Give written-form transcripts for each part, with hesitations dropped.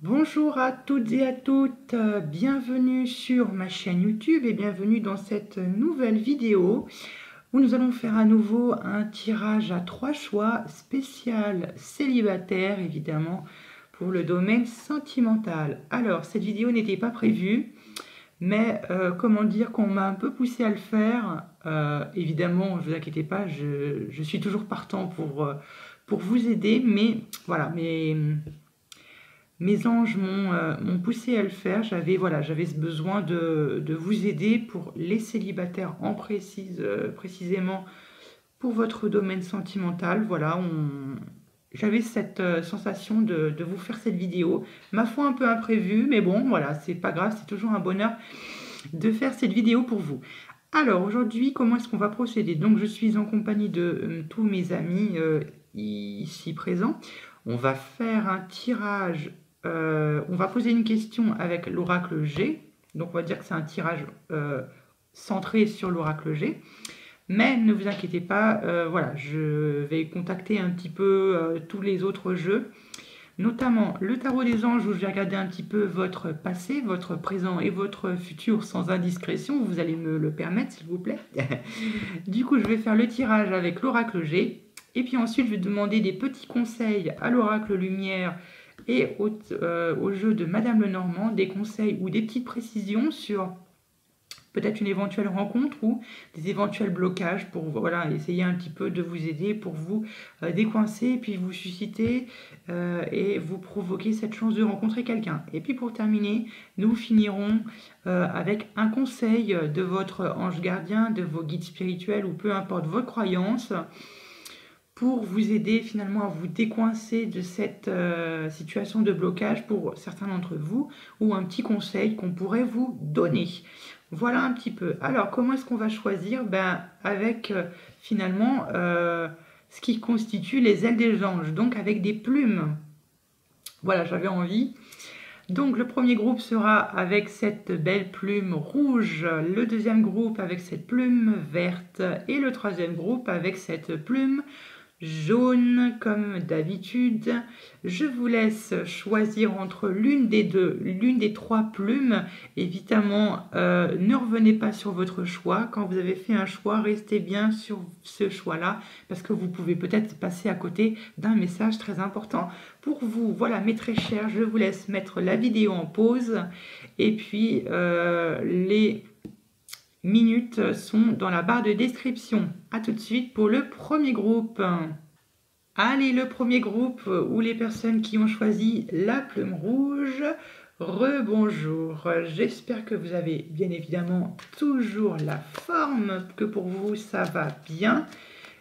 Bonjour à toutes et à toutes, bienvenue sur ma chaîne YouTube et bienvenue dans cette nouvelle vidéo où nous allons faire à nouveau un tirage à 3 choix spécial célibataire évidemment pour le domaine sentimental. Alors cette vidéo n'était pas prévue mais comment dire qu'on m'a un peu poussé à le faire. Évidemment, ne vous inquiétez pas, je suis toujours partant pour vous aider, mais voilà, mes anges m'ont poussé à le faire. J'avais ce besoin de vous aider pour les célibataires précisément pour votre domaine sentimental. Voilà, j'avais cette sensation de vous faire cette vidéo. Ma foi un peu imprévue, mais bon, voilà, c'est pas grave, c'est toujours un bonheur de faire cette vidéo pour vous. Alors aujourd'hui, comment est-ce qu'on va procéder? Donc je suis en compagnie de tous mes amis ici présents. On va faire un tirage, on va poser une question avec l'oracle G. Donc on va dire que c'est un tirage centré sur l'oracle G. Mais ne vous inquiétez pas, voilà, je vais contacter un petit peu tous les autres jeux, notamment le tarot des anges où je vais regarder un petit peu votre passé, votre présent et votre futur sans indiscrétion. Vous allez me le permettre s'il vous plaît. Du coup, je vais faire le tirage avec l'oracle G. Et puis ensuite, je vais demander des petits conseils à l'oracle Lumière et au jeu de Madame Lenormand, des conseils ou des petites précisions sur peut-être une éventuelle rencontre ou des éventuels blocages pour voilà, essayer un petit peu de vous aider, pour vous décoincer et puis vous susciter et vous provoquer cette chance de rencontrer quelqu'un. Et puis pour terminer, nous finirons avec un conseil de votre ange gardien, de vos guides spirituels ou peu importe vos croyances, pour vous aider finalement à vous décoincer de cette situation de blocage pour certains d'entre vous, ou un petit conseil qu'on pourrait vous donner. Voilà un petit peu. Alors, comment est-ce qu'on va choisir? Avec finalement ce qui constitue les ailes des anges, donc avec des plumes. Voilà, j'avais envie. Donc, le premier groupe sera avec cette belle plume rouge, le deuxième groupe avec cette plume verte et le troisième groupe avec cette plume jaune comme d'habitude. Je vous laisse choisir entre l'une des deux, l'une des trois plumes. Évidemment, ne revenez pas sur votre choix. Quand vous avez fait un choix, restez bien sur ce choix-là parce que vous pouvez peut-être passer à côté d'un message très important pour vous. Voilà, mes très chers, je vous laisse mettre la vidéo en pause et puis les minutes sont dans la barre de description. A tout de suite pour le premier groupe. Allez, le premier groupe ou les personnes qui ont choisi la plume rouge. Rebonjour, j'espère que vous avez bien évidemment toujours la forme, que pour vous ça va bien.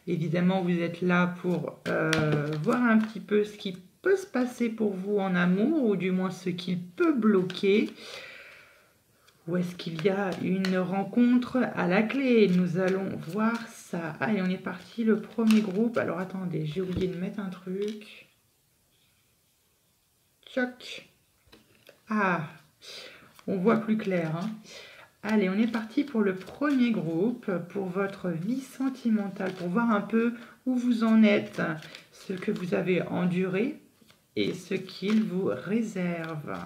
Évidemment, vous êtes là pour voir un petit peu ce qui peut se passer pour vous en amour, ou du moins ce qu'il peut bloquer. Ou est-ce qu'il y a une rencontre à la clé? Nous allons voir ça. Allez, on est parti, le premier groupe. Alors, attendez, j'ai oublié de mettre un truc. Tchoc. Ah, on voit plus clair. Hein. Allez, on est parti pour le premier groupe, pour votre vie sentimentale, pour voir un peu où vous en êtes, ce que vous avez enduré et ce qu'il vous réserve.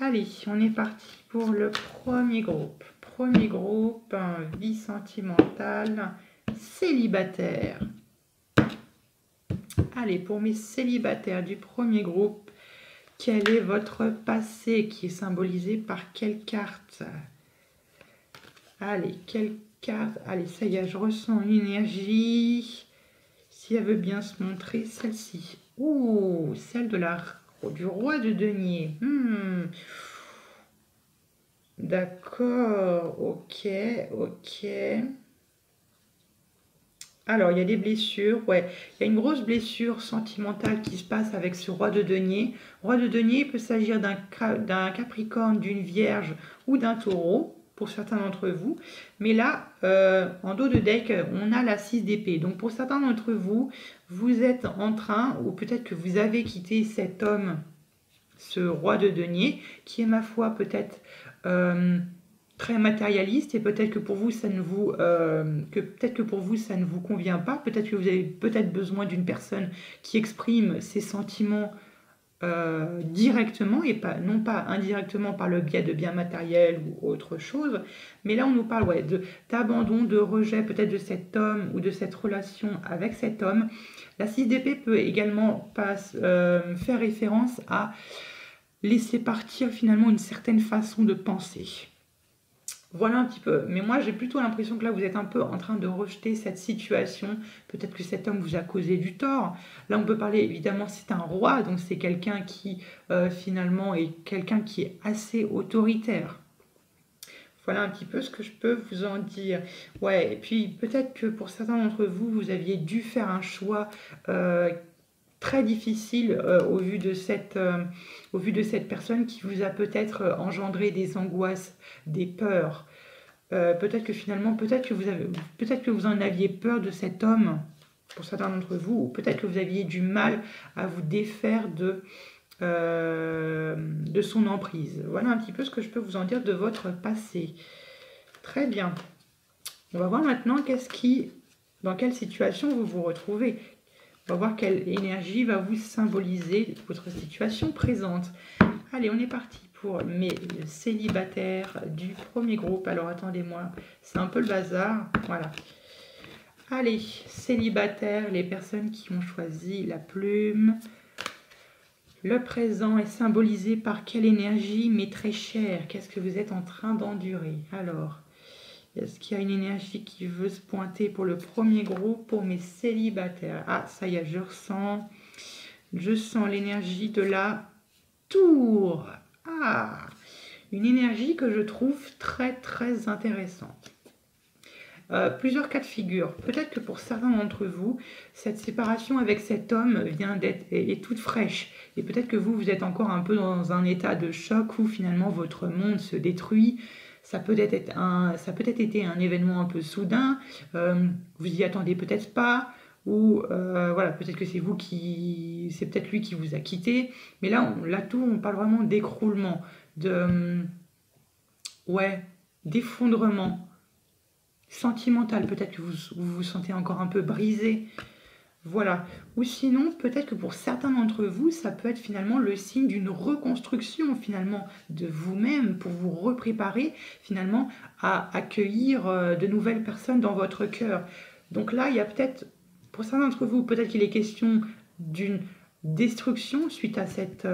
Allez, on est parti pour le premier groupe. Premier groupe, vie sentimentale, célibataire. Allez, pour mes célibataires du premier groupe, quel est votre passé qui est symbolisé par quelle carte? Allez, quelle carte? Allez, ça y est, je ressens une énergie. Si elle veut bien se montrer, celle-ci. Ouh, celle du roi de denier. D'accord, ok. Alors, il y a des blessures, ouais. Il y a une grosse blessure sentimentale qui se passe avec ce roi de denier. Roi de denier, il peut s'agir d'un capricorne, d'une vierge ou d'un taureau, pour certains d'entre vous. Mais là, en dos de deck, on a la 6 d'épée. Donc, pour certains d'entre vous, vous êtes en train, ou peut-être que vous avez quitté cet homme, ce roi de denier, qui est, ma foi, peut-être très matérialiste, et peut-être que pour vous ça ne vous convient pas. Peut-être que vous avez besoin d'une personne qui exprime ses sentiments directement et pas, non pas indirectement par le biais de biens matériels ou autre chose, mais là on nous parle ouais, d'abandon, de rejet peut-être de cet homme ou de cette relation avec cet homme. La 6 d'épée peut également faire référence à laisser partir finalement une certaine façon de penser. Voilà un petit peu. Mais moi, j'ai plutôt l'impression que là, vous êtes un peu en train de rejeter cette situation. Peut-être que cet homme vous a causé du tort. Là, on peut parler, évidemment, c'est un roi, donc c'est quelqu'un qui, finalement, est quelqu'un qui est assez autoritaire. Voilà un petit peu ce que je peux vous en dire. Ouais, et puis peut-être que pour certains d'entre vous, vous aviez dû faire un choix très difficile au vu de cette personne qui vous a peut-être engendré des angoisses, des peurs. Peut-être que finalement, peut-être que vous en aviez peur de cet homme, pour certains d'entre vous, ou peut-être que vous aviez du mal à vous défaire de son emprise. Voilà un petit peu ce que je peux vous en dire de votre passé. Très bien. On va voir maintenant dans quelle situation vous vous retrouvez. On va voir quelle énergie va vous symboliser votre situation présente. Allez, on est parti pour mes célibataires du premier groupe. Alors, attendez-moi, c'est un peu le bazar. Voilà. Allez, célibataires, les personnes qui ont choisi la plume. Le présent est symbolisé par quelle énergie, mais très chère? Qu'est-ce que vous êtes en train d'endurer? Alors, est-ce qu'il y a une énergie qui veut se pointer pour le premier groupe, pour mes célibataires? Ah, ça y est, je sens l'énergie de la tour. Ah, une énergie que je trouve très très intéressante. Plusieurs cas de figure. Peut-être que pour certains d'entre vous, cette séparation avec cet homme est toute fraîche. Et peut-être que vous êtes encore un peu dans un état de choc où finalement votre monde se détruit. Ça peut être été un événement un peu soudain. Vous y attendez peut-être pas. Ou voilà, peut-être que c'est peut-être lui qui vous a quitté. Mais là, on parle vraiment d'écroulement, d'effondrement sentimental. Peut-être que vous vous sentez encore un peu brisé. Voilà. Ou sinon, peut-être que pour certains d'entre vous, ça peut être finalement le signe d'une reconstruction finalement de vous-même pour vous repréparer finalement à accueillir de nouvelles personnes dans votre cœur. Donc là, il y a peut-être, pour certains d'entre vous, peut-être qu'il est question d'une destruction suite à cette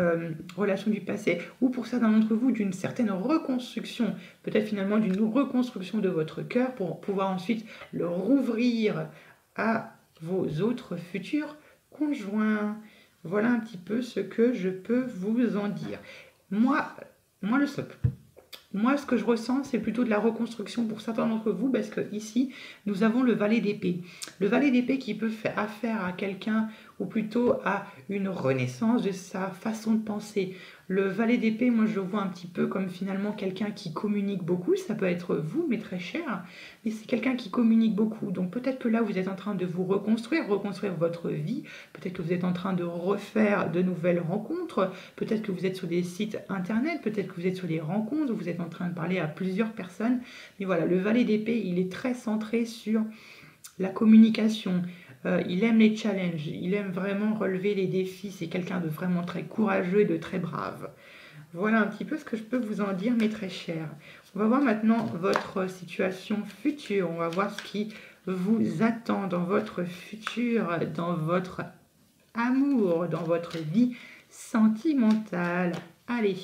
relation du passé, ou pour certains d'entre vous d'une certaine reconstruction, peut-être finalement d'une reconstruction de votre cœur pour pouvoir ensuite le rouvrir à vos autres futurs conjoints. Voilà un petit peu ce que je peux vous en dire. Moi, ce que je ressens, c'est plutôt de la reconstruction pour certains d'entre vous, parce que ici, nous avons le valet d'épée. Le valet d'épée qui peut faire affaire à quelqu'un, ou plutôt à une renaissance de sa façon de penser. Le valet d'épée, moi je le vois un petit peu comme finalement quelqu'un qui communique beaucoup. Ça peut être vous, mes très chers, mais c'est quelqu'un qui communique beaucoup. Donc peut-être que là, vous êtes en train de vous reconstruire votre vie. Peut-être que vous êtes en train de refaire de nouvelles rencontres. Peut-être que vous êtes sur des sites internet. Peut-être que vous êtes sur des rencontres. Vous êtes en train de parler à plusieurs personnes. Mais voilà, le valet d'épée, il est très centré sur la communication. Il aime les challenges, il aime vraiment relever les défis, c'est quelqu'un de vraiment très courageux et de très brave. Voilà un petit peu ce que je peux vous en dire, mes très chers. On va voir maintenant votre situation future, on va voir ce qui vous attend dans votre futur, dans votre amour, dans votre vie sentimentale. Allez.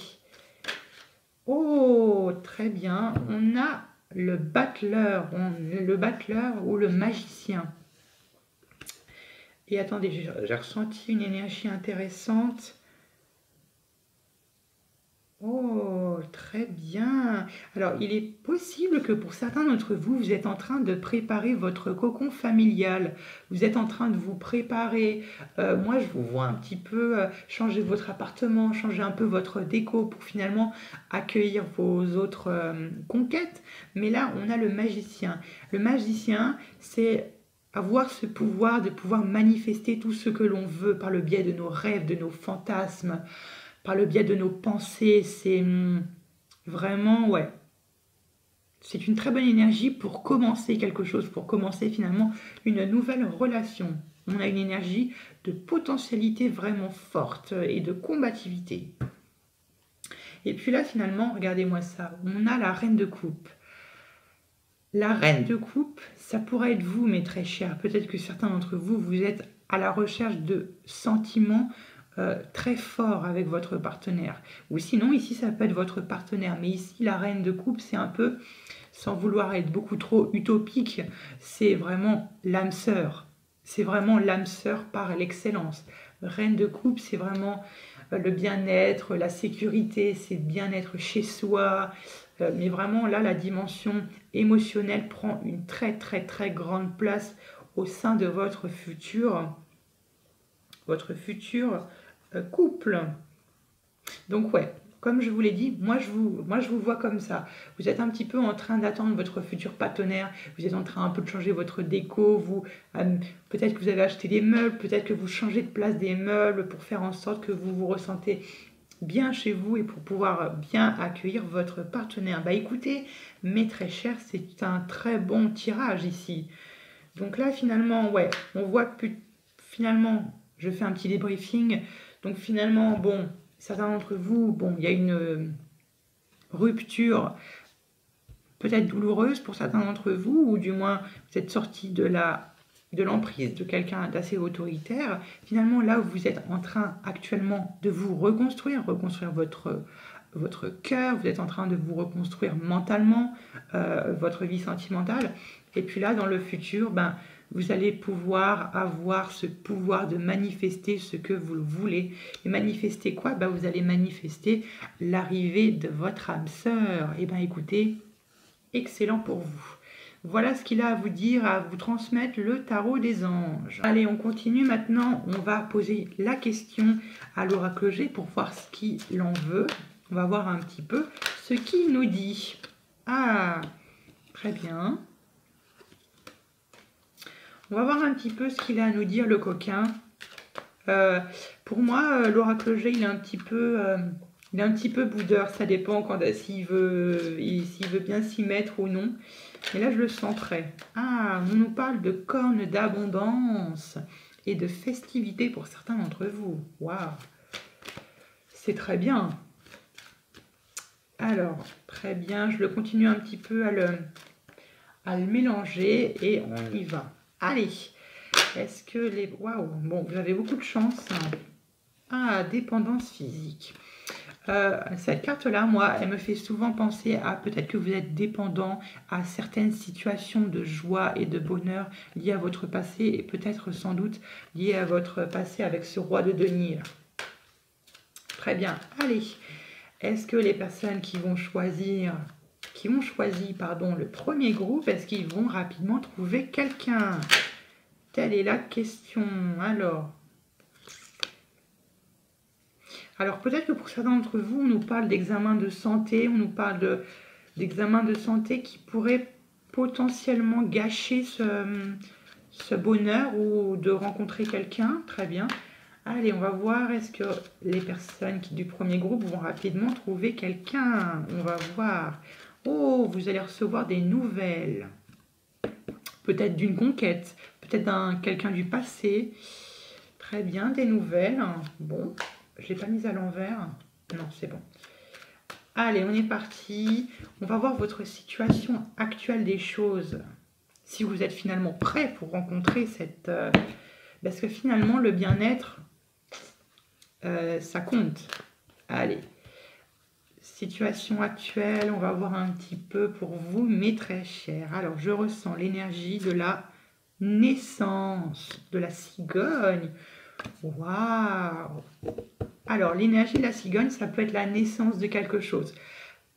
Oh, très bien, on a le battleur ou le magicien. Et attendez, j'ai ressenti une énergie intéressante. Oh, très bien. Alors, il est possible que pour certains d'entre vous, vous êtes en train de préparer votre cocon familial. Vous êtes en train de vous préparer. Moi, je vous vois un petit peu changer votre appartement, changer un peu votre déco pour finalement accueillir vos autres conquêtes. Mais là, on a le magicien. Le magicien, c'est avoir ce pouvoir de pouvoir manifester tout ce que l'on veut par le biais de nos rêves, de nos fantasmes, par le biais de nos pensées. C'est vraiment, ouais, c'est une très bonne énergie pour commencer quelque chose, pour commencer finalement une nouvelle relation. On a une énergie de potentialité vraiment forte et de combativité. Et puis là, finalement, regardez-moi ça. On a la reine de coupe. La reine de coupe, ça pourrait être vous, mes très chers. Peut-être que certains d'entre vous, vous êtes à la recherche de sentiments très forts avec votre partenaire. Ou sinon, ici, ça peut être votre partenaire. Mais ici, la reine de coupe, c'est un peu, sans vouloir être beaucoup trop utopique, c'est vraiment l'âme sœur. C'est vraiment l'âme sœur par l'excellence. Reine de coupe, c'est vraiment le bien-être, la sécurité, c'est le bien-être chez soi. Mais vraiment, là, la dimension émotionnelle prend une très, très, très grande place au sein de votre futur couple. Donc ouais, comme je vous l'ai dit, moi je vous vois comme ça. Vous êtes un petit peu en train d'attendre votre futur partenaire, vous êtes en train un peu de changer votre déco, peut-être que vous avez acheté des meubles, peut-être que vous changez de place des meubles pour faire en sorte que vous vous ressentez bien chez vous et pour pouvoir bien accueillir votre partenaire. Bah écoutez, mes très chers, c'est un très bon tirage ici. Donc là finalement, ouais, on voit que finalement, je fais un petit débriefing. Donc finalement, bon, certains d'entre vous, bon, il y a une rupture peut-être douloureuse pour certains d'entre vous, ou du moins vous êtes sortis de l'emprise de quelqu'un d'assez autoritaire. Finalement, là où vous êtes en train actuellement de vous reconstruire votre cœur, vous êtes en train de vous reconstruire mentalement, votre vie sentimentale. Et puis là, dans le futur, ben, vous allez pouvoir avoir ce pouvoir de manifester ce que vous voulez. Et manifester quoi? Ben, vous allez manifester l'arrivée de votre âme sœur. Et bien écoutez, excellent pour vous. Voilà ce qu'il a à vous dire, à vous transmettre le tarot des anges. Allez, on continue maintenant. On va poser la question à l'oracle G pour voir ce qu'il en veut. On va voir un petit peu ce qu'il nous dit. Ah, très bien. On va voir un petit peu ce qu'il a à nous dire, le coquin. Pour moi, l'oracle G, il est un petit peu boudeur. Ça dépend s'il veut bien s'y mettre ou non. Et là, je le sens prêt. Ah, on nous parle de cornes d'abondance et de festivités pour certains d'entre vous. Waouh, c'est très bien. Alors, très bien, je le continue un petit peu à le mélanger et on y va. Allez, est-ce que les... Waouh, bon, vous avez beaucoup de chance. Ah, dépendance physique. Cette carte-là, moi, elle me fait souvent penser à peut-être que vous êtes dépendant à certaines situations de joie et de bonheur liées à votre passé et peut-être sans doute liées à votre passé avec ce roi de denier. Très bien. Allez, est-ce que les personnes qui ont choisi le premier groupe, est-ce qu'ils vont rapidement trouver quelqu'un? Telle est la question. Alors peut-être que pour certains d'entre vous, on nous parle d'examen de santé, on nous parle d'examen de santé qui pourrait potentiellement gâcher ce bonheur ou de rencontrer quelqu'un. Très bien. Allez, on va voir, est-ce que les personnes du premier groupe vont rapidement trouver quelqu'un? On va voir. Oh, vous allez recevoir des nouvelles. Peut-être d'une conquête, peut-être quelqu'un du passé. Très bien, des nouvelles. Bon. Je ne l'ai pas mise à l'envers. Non, c'est bon. Allez, on est parti. On va voir votre situation actuelle des choses. Si vous êtes finalement prêt pour rencontrer cette... parce que finalement, le bien-être, ça compte. Allez. Situation actuelle, on va voir un petit peu pour vous, mes très chers. Alors, je ressens l'énergie de la naissance, de la cigogne. Waouh! Alors, l'énergie de la cigogne, ça peut être la naissance de quelque chose.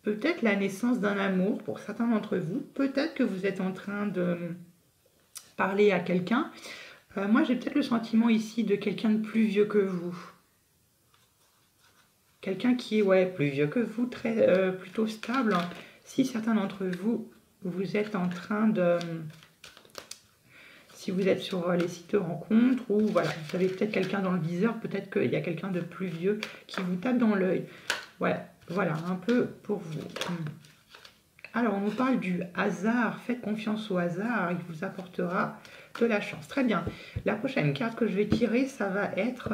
Peut-être la naissance d'un amour pour certains d'entre vous. Peut-être que vous êtes en train de parler à quelqu'un. Moi, j'ai peut-être le sentiment ici de quelqu'un de plus vieux que vous. Quelqu'un qui est plus vieux que vous, plutôt stable. Si certains d'entre vous, vous êtes en train de... Si vous êtes sur les sites de rencontres ou voilà, vous avez peut-être quelqu'un dans le viseur, peut-être qu'il y a quelqu'un de plus vieux qui vous tape dans l'œil. Ouais, voilà, un peu pour vous. Alors, on nous parle du hasard. Faites confiance au hasard, il vous apportera de la chance. Très bien. La prochaine carte que je vais tirer, ça va être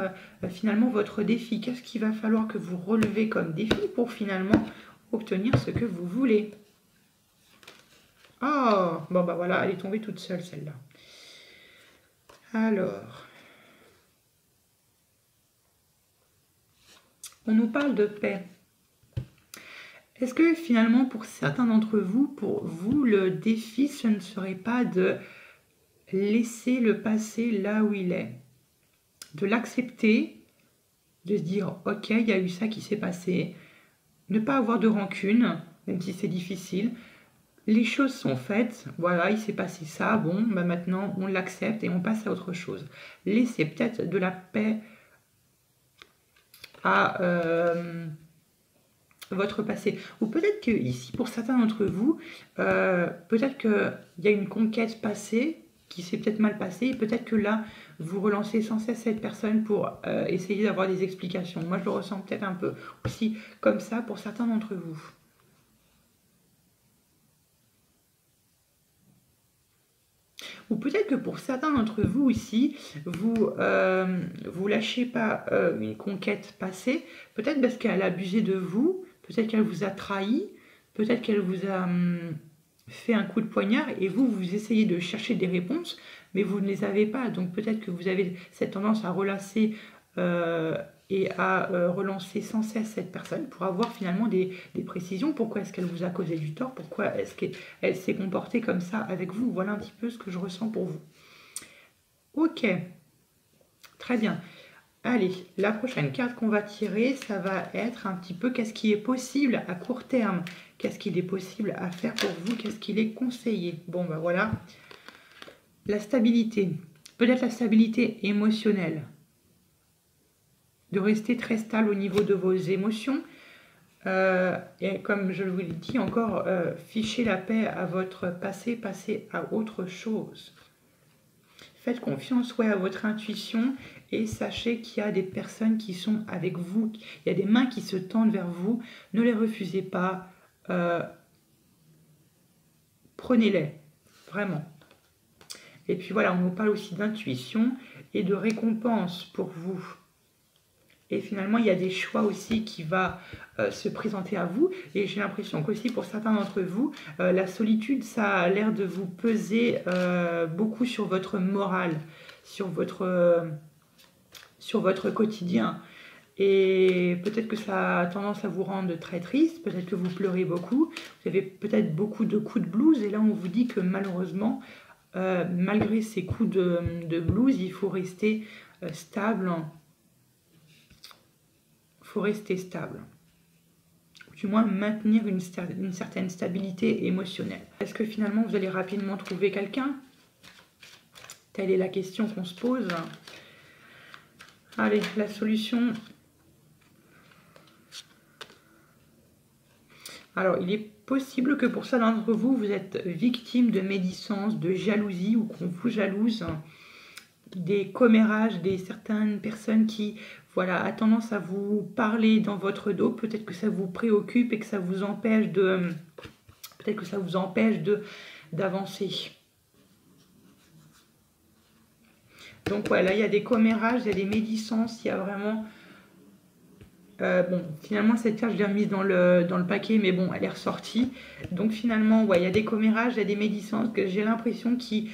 finalement votre défi. Qu'est-ce qu'il va falloir que vous relevez comme défi pour finalement obtenir ce que vous voulez? Oh, bon bah voilà, elle est tombée toute seule celle-là. Alors, on nous parle de paix. Est-ce que finalement pour certains d'entre vous, pour vous, le défi, ce ne serait pas de laisser le passé là où il est, de l'accepter, de se dire ok, il y a eu ça qui s'est passé, ne pas avoir de rancune, même si c'est difficile. Les choses sont faites, voilà, il s'est passé ça, bon, bah maintenant on l'accepte et on passe à autre chose. Laissez peut-être de la paix à votre passé. Ou peut-être que ici, pour certains d'entre vous, peut-être qu'il y a une conquête passée qui s'est peut-être mal passée, et peut-être que là, vous relancez sans cesse cette personne pour essayer d'avoir des explications. Moi, je le ressens peut-être un peu aussi comme ça pour certains d'entre vous. Ou peut-être que pour certains d'entre vous ici, vous lâchez pas une conquête passée, peut-être parce qu'elle a abusé de vous, peut-être qu'elle vous a trahi, peut-être qu'elle vous a fait un coup de poignard et vous essayez de chercher des réponses, mais vous ne les avez pas. Donc peut-être que vous avez cette tendance à relasser et à relancer sans cesse cette personne pour avoir finalement des précisions. Pourquoi est-ce qu'elle vous a causé du tort? Pourquoi est-ce qu'elle s'est comportée comme ça avec vous? Voilà un petit peu ce que je ressens pour vous. Ok, très bien. Allez, la prochaine carte qu'on va tirer, ça va être un petit peu qu'est-ce qui est possible à court terme. Qu'est-ce qu'il est possible à faire pour vous? Qu'est-ce qu'il est conseillé? Bon, ben voilà. La stabilité. Peut-être la stabilité émotionnelle. De rester très stable au niveau de vos émotions. Et comme je vous l'ai dit encore, fichez la paix à votre passé, passez à autre chose. Faites confiance à votre intuition et sachez qu'il y a des personnes qui sont avec vous. Il y a des mains qui se tendent vers vous. Ne les refusez pas. Prenez-les, vraiment. Et puis voilà, on nous parle aussi d'intuition et de récompense pour vous. Et finalement, il y a des choix aussi qui vont se présenter à vous. Et j'ai l'impression qu'aussi pour certains d'entre vous, la solitude, ça a l'air de vous peser beaucoup sur votre morale, sur votre quotidien. Et peut-être que ça a tendance à vous rendre très triste, peut-être que vous pleurez beaucoup, vous avez peut-être beaucoup de coups de blues. Et là, on vous dit que malheureusement, malgré ces coups de blues, il faut rester stable. Rester stable, ou du moins maintenir une certaine stabilité émotionnelle. Est-ce que finalement vous allez rapidement trouver quelqu'un? Telle est la question qu'on se pose. Allez, la solution. Alors, il est possible que pour certains d'entre vous, vous êtes victime de médisance, de jalousie, ou qu'on vous jalouse, des commérages, certaines personnes qui a tendance à vous parler dans votre dos. Peut-être que ça vous préoccupe et que ça vous empêche d'avancer. Donc voilà, il y a des commérages, il y a des médisances, il y a vraiment... bon, finalement, cette carte, je l'ai remise dans le paquet, mais bon, elle est ressortie. Donc finalement, il y a des commérages, il y a des médisances que j'ai l'impression qui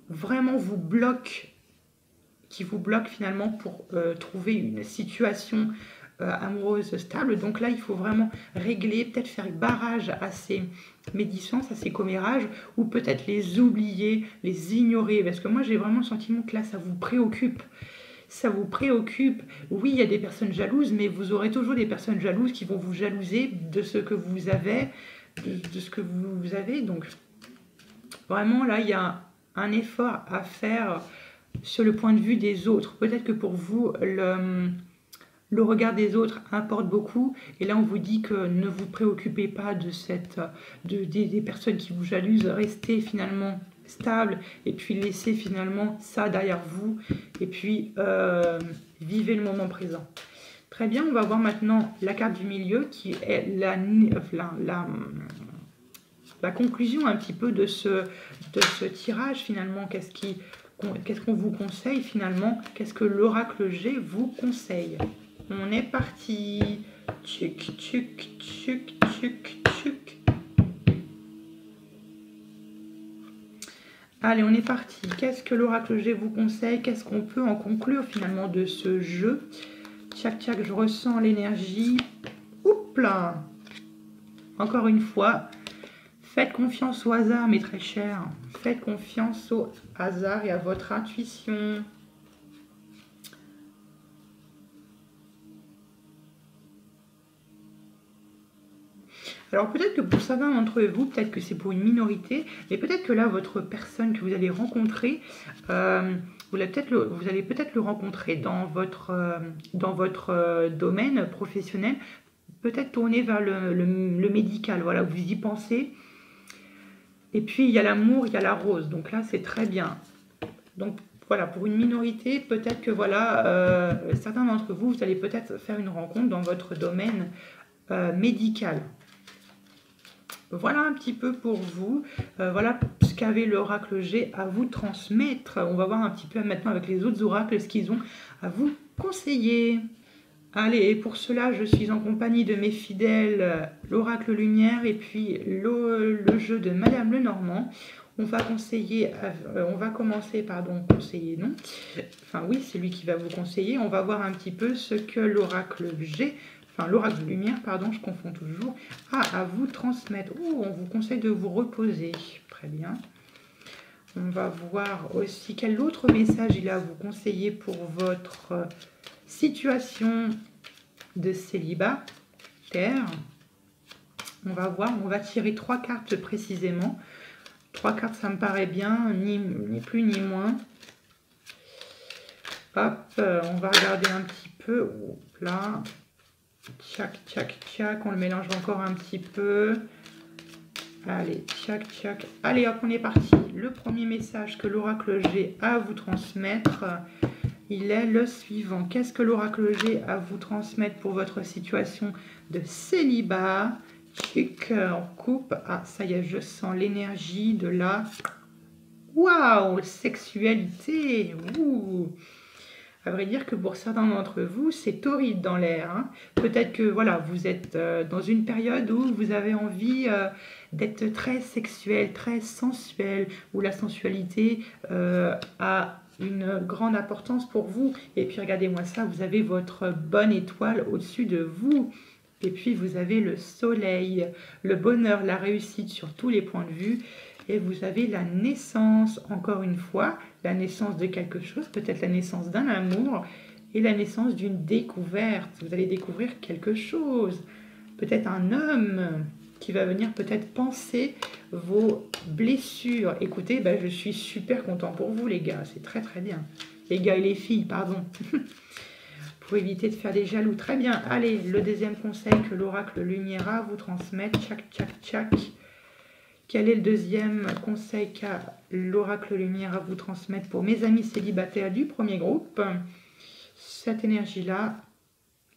vraiment vous bloquent, finalement pour trouver une situation amoureuse stable. Donc là, il faut vraiment régler, peut-être faire barrage à ces médisances, à ces commérages, ou peut-être les oublier, les ignorer. Parce que moi, j'ai vraiment le sentiment que là, ça vous préoccupe. Ça vous préoccupe. Oui, il y a des personnes jalouses, mais vous aurez toujours des personnes jalouses qui vont vous jalouser de ce que vous avez, de ce que vous avez. Donc, vraiment, là, il y a un effort à faire sur le point de vue des autres. Peut-être que pour vous, le regard des autres importe beaucoup. Et là, on vous dit que ne vous préoccupez pas des personnes qui vous jalousent. Restez finalement stable et puis laissez finalement ça derrière vous. Et puis, vivez le moment présent. Très bien, on va voir maintenant la carte du milieu qui est la conclusion un petit peu de ce tirage finalement. Qu'est-ce qui qu'est-ce qu'on vous conseille finalement? Qu'est-ce que l'oracle G vous conseille? On est parti. Tchuc, tchuc, tchuc, tchuc, tchuc. Allez, on est parti. Qu'est-ce que l'oracle G vous conseille? Qu'est-ce qu'on peut en conclure finalement de ce jeu? Tchac, tchac, je ressens l'énergie. Oups là! Encore une fois, faites confiance au hasard, mes très chers. Faites confiance au hasard et à votre intuition. Alors peut-être que pour certains d'entre vous, peut-être que c'est pour une minorité, mais peut-être que là, votre personne que vous allez rencontrer, vous allez peut-être le rencontrer dans votre domaine professionnel, peut-être tourner vers le médical, voilà, vous y pensez. Et puis il y a l'amour, il y a la rose, donc là c'est très bien. Donc voilà, pour une minorité, peut-être que voilà, certains d'entre vous, vous allez peut-être faire une rencontre dans votre domaine médical. Voilà un petit peu pour vous, voilà ce qu'avait l'oracle G à vous transmettre. On va voir un petit peu maintenant avec les autres oracles ce qu'ils ont à vous conseiller. Allez, et pour cela, je suis en compagnie de mes fidèles, l'oracle lumière et puis le jeu de Madame Lenormand. On va conseiller, conseiller, non. Enfin oui, c'est lui qui va vous conseiller. On va voir un petit peu ce que l'oracle G, enfin l'oracle lumière, pardon, je confonds toujours, a à vous transmettre. Oh, on vous conseille de vous reposer. Très bien. On va voir aussi quel autre message il a à vous conseiller pour votre situation de célibataire. On va voir, on va tirer 3 cartes précisément. 3 cartes, ça me paraît bien, ni plus ni moins. Hop, on va regarder un petit peu. Hop là. Tchac, tchac, tchac. On le mélange encore un petit peu. Allez, tchac, tchac. Allez, hop, on est parti. Le premier message que l'oracle G a à vous transmettre, il est le suivant. Qu'est-ce que l'oracle G a à vous transmettre pour votre situation de célibat? Chic, on coupe. Ah, ça y est, je sens l'énergie de la... Waouh, sexualité. Ouh. À vrai dire que pour certains d'entre vous, c'est torride dans l'air. Hein. Peut-être que voilà, vous êtes dans une période où vous avez envie d'être très sexuel, très sensuel, où la sensualité a une grande importance pour vous. Et puis regardez-moi ça, vous avez votre bonne étoile au-dessus de vous. Et puis vous avez le soleil, le bonheur, la réussite sur tous les points de vue. Et vous avez la naissance, encore une fois, la naissance de quelque chose, peut-être la naissance d'un amour et la naissance d'une découverte. Vous allez découvrir quelque chose, peut-être un homme qui va venir peut-être penser vos blessures. Écoutez, ben, je suis super content pour vous les gars, c'est très très bien. Les gars et les filles, pardon. Pour éviter de faire des jaloux. Très bien, allez, le deuxième conseil que l'oracle lumière a vous transmettre. Tchac, tchac, tchac. Quel est le deuxième conseil qu'a l'oracle lumière à vous transmettre pour mes amis célibataires du premier groupe? Cette énergie-là,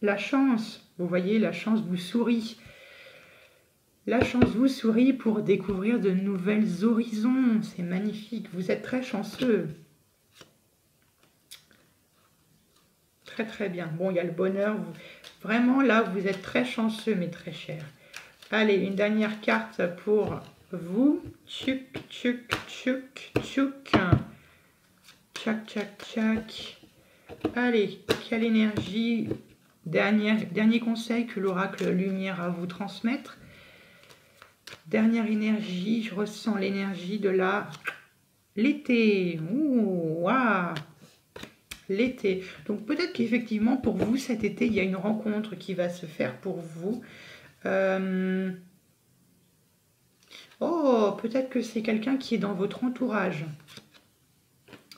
la chance, vous voyez, la chance vous sourit. La chance vous sourit pour découvrir de nouvelles horizons. C'est magnifique, vous êtes très chanceux. Très très bien. Bon, il y a le bonheur. Vraiment, là, vous êtes très chanceux, mes très chers. Allez, une dernière carte pour vous. Tchouk, tchouk, tchouk, tchouk. Tchac, tchac, tchac. Allez, quelle énergie. Dernier conseil que l'oracle lumière a à vous transmettre. Dernière énergie, je ressens l'énergie de l'été. Ouh, waouh. L'été. Donc peut-être qu'effectivement pour vous cet été il y a une rencontre qui va se faire pour vous. Oh, peut-être que c'est quelqu'un qui est dans votre entourage.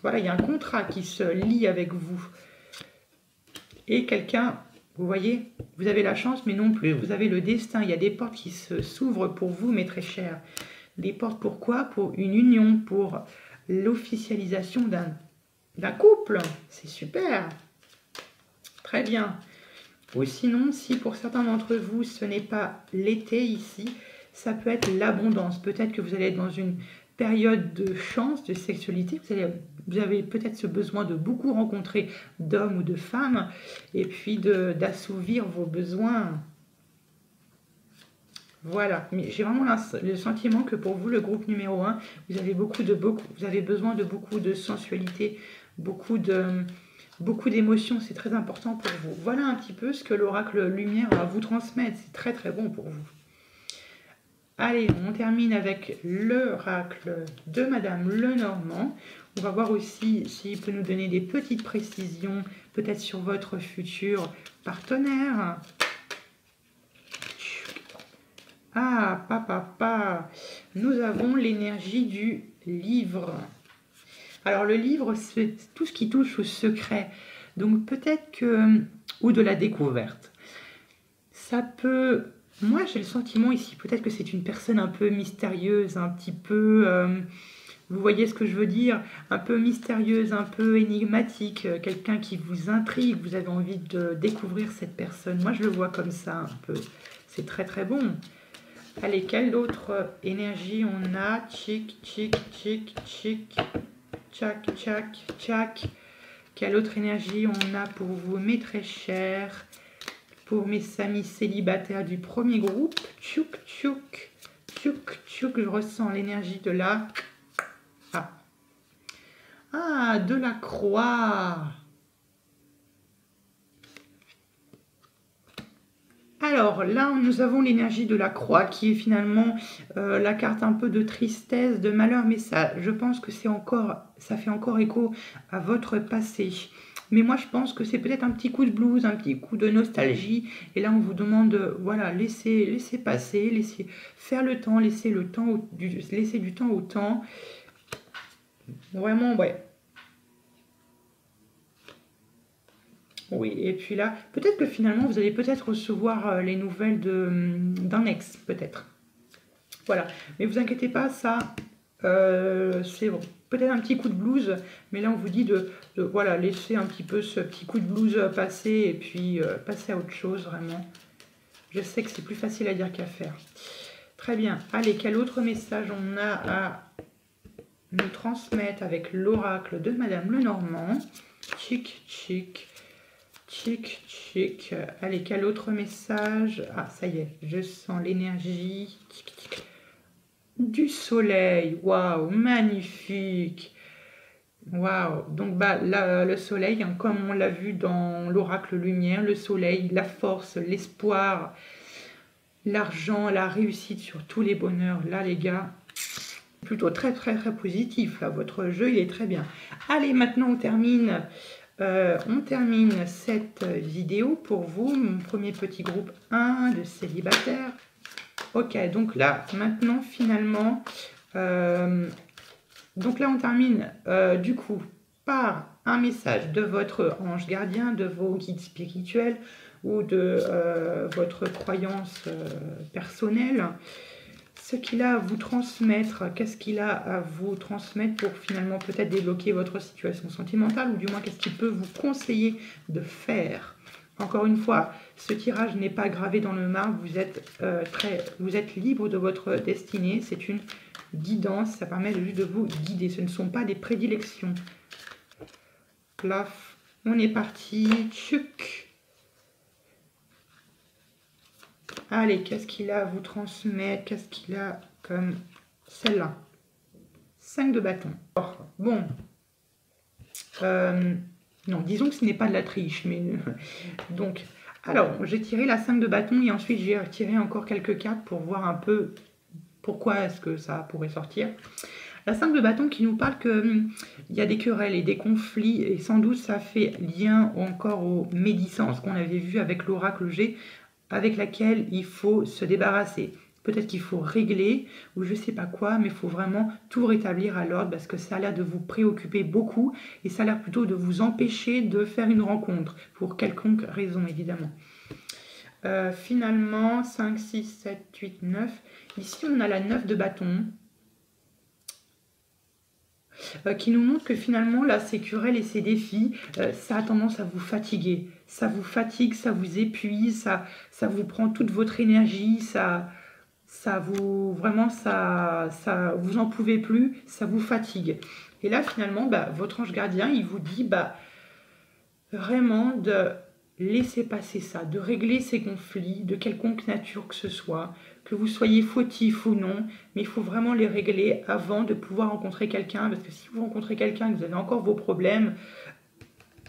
Voilà, il y a un contrat qui se lie avec vous. Et quelqu'un, vous voyez, vous avez la chance, mais non plus. Vous avez le destin. Il y a des portes qui s'ouvrent pour vous, mes très chers. Des portes pourquoi? Pour une union, pour l'officialisation d'un couple. C'est super. Très bien. Ou sinon, si pour certains d'entre vous, ce n'est pas l'été ici, ça peut être l'abondance. Peut-être que vous allez être dans une période de chance, de sexualité. Vous avez peut-être ce besoin de beaucoup rencontrer d'hommes ou de femmes et puis d'assouvir vos besoins. Voilà, mais j'ai vraiment le sentiment que pour vous, le groupe numéro 1, vous avez besoin de beaucoup de sensualité, beaucoup d'émotions, c'est très important pour vous. Voilà un petit peu ce que l'oracle lumière va vous transmettre, c'est très très bon pour vous. Allez, on termine avec l'oracle de Madame Lenormand. On va voir aussi s'il peut nous donner des petites précisions, peut-être sur votre futur partenaire. Ah, papa, nous avons l'énergie du livre. Alors le livre, c'est tout ce qui touche au secret. Donc peut-être que, ou de la découverte. Ça peut, moi j'ai le sentiment ici, peut-être que c'est une personne un peu mystérieuse, un petit peu, vous voyez ce que je veux dire, un peu mystérieuse, un peu énigmatique, quelqu'un qui vous intrigue, vous avez envie de découvrir cette personne. Moi je le vois comme ça un peu, c'est très très bon. Allez, quelle autre énergie on a? Tchic, tchic, tchic, tchic, tchac, tchac, tchac. Quelle autre énergie on a pour vous, mes très chers? Pour mes amis célibataires du premier groupe. Tchouk, tchouk, tchouk, tchouk. Je ressens l'énergie de la... Ah, de la croix. Alors là, nous avons l'énergie de la croix qui est finalement la carte un peu de tristesse, de malheur, mais ça, je pense que ça fait encore écho à votre passé. Mais moi, je pense que c'est peut-être un petit coup de blues, un petit coup de nostalgie. Et là, on vous demande, voilà, laissez passer, laissez faire le temps, laissez du temps au temps. Vraiment, ouais. Oui, et puis là, peut-être que finalement, vous allez peut-être recevoir les nouvelles d'un ex, peut-être. Voilà, mais vous inquiétez pas, ça, c'est bon. Peut-être un petit coup de blues, mais là, on vous dit de voilà, laisser un petit peu ce petit coup de blues passer et puis passer à autre chose, vraiment. Je sais que c'est plus facile à dire qu'à faire. Très bien. Allez, quel autre message on a à nous transmettre avec l'oracle de Madame Lenormand? Tchic, tchic. Tchic, tchic. Allez, quel autre message? Ah, ça y est, je sens l'énergie du soleil. Waouh, magnifique. Waouh. Donc, bah, là, le soleil, hein, comme on l'a vu dans l'oracle lumière, le soleil, la force, l'espoir, l'argent, la réussite sur tous les bonheurs. Là, les gars, plutôt très, très, très positif. Là, votre jeu, il est très bien. Allez, maintenant, on termine cette vidéo pour vous, mon premier petit groupe 1 de célibataires. Ok, donc là, maintenant, finalement, donc là, on termine du coup par un message de votre ange gardien, de vos guides spirituels ou de votre croyance personnelle. Ce qu'il a à vous transmettre, qu'est-ce qu'il a à vous transmettre pour finalement peut-être débloquer votre situation sentimentale, ou du moins qu'est-ce qu'il peut vous conseiller de faire. Encore une fois, ce tirage n'est pas gravé dans le marbre, vous êtes libre de votre destinée, c'est une guidance, ça permet juste de vous guider, ce ne sont pas des prédilections. Plaf, on est parti, tchouk. Allez, qu'est-ce qu'il a à vous transmettre? Qu'est-ce qu'il a comme celle-là? 5 de bâton. Bon. Non, disons que ce n'est pas de la triche. Mais donc, alors, j'ai tiré la 5 de bâton et ensuite j'ai retiré encore quelques cartes pour voir un peu pourquoi est-ce que ça pourrait sortir. La 5 de bâton qui nous parle qu'il y a des querelles et des conflits, et sans doute ça fait lien encore aux médisances qu'on avait vu avec l'oracle G, avec laquelle il faut se débarrasser. Peut-être qu'il faut régler ou je ne sais pas quoi, mais il faut vraiment tout rétablir à l'ordre parce que ça a l'air de vous préoccuper beaucoup et ça a l'air plutôt de vous empêcher de faire une rencontre pour quelconque raison évidemment. Finalement, 5, 6, 7, 8, 9. Ici, on a la 9 de bâton qui nous montre que finalement, là, ces querelles et ces défis, ça a tendance à vous fatiguer. Ça vous fatigue, ça vous épuise, ça vous prend toute votre énergie, ça vraiment, vous en pouvez plus, ça vous fatigue. Et là, finalement, votre ange gardien, il vous dit, vraiment de laisser passer ça, de régler ces conflits, de quelconque nature que ce soit, que vous soyez fautif ou non, mais il faut vraiment les régler avant de pouvoir rencontrer quelqu'un, parce que si vous rencontrez quelqu'un et que vous avez encore vos problèmes,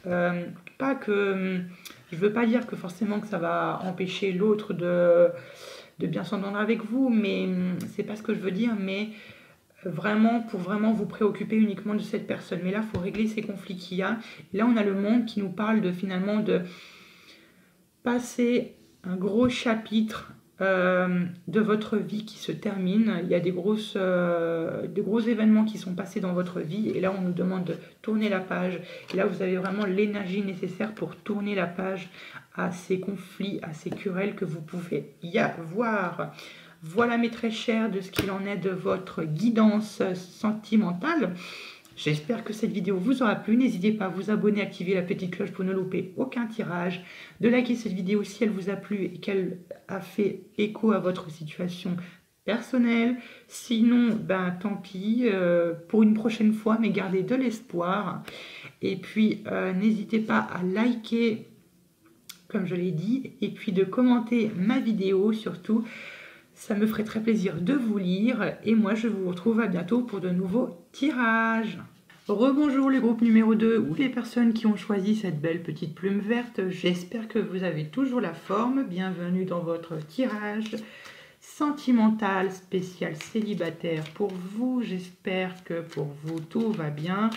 pas que... Je veux pas dire que forcément que ça va empêcher l'autre de bien s'entendre avec vous, mais c'est pas ce que je veux dire, mais vraiment pour vraiment vous préoccuper uniquement de cette personne. Mais là, il faut régler ces conflits qu'il y a. Et là, on a le monde qui nous parle de finalement de passer un gros chapitre de votre vie qui se termine. Il y a des gros événements qui sont passés dans votre vie et là on nous demande de tourner la page. Et là vous avez vraiment l'énergie nécessaire pour tourner la page à ces conflits, à ces querelles que vous pouvez y avoir. Voilà mes très chers de ce qu'il en est de votre guidance sentimentale. J'espère que cette vidéo vous aura plu. N'hésitez pas à vous abonner, activer la petite cloche pour ne louper aucun tirage, de liker cette vidéo si elle vous a plu et qu'elle a fait écho à votre situation personnelle. Sinon, tant pis, pour une prochaine fois, mais gardez de l'espoir. Et puis, n'hésitez pas à liker, comme je l'ai dit, et puis de commenter ma vidéo surtout. Ça me ferait très plaisir de vous lire et moi je vous retrouve à bientôt pour de nouveaux tirages. Rebonjour le groupe numéro 2 ou les personnes qui ont choisi cette belle petite plume verte. J'espère que vous avez toujours la forme. Bienvenue dans votre tirage sentimental spécial célibataire pour vous. J'espère que pour vous tout va bien.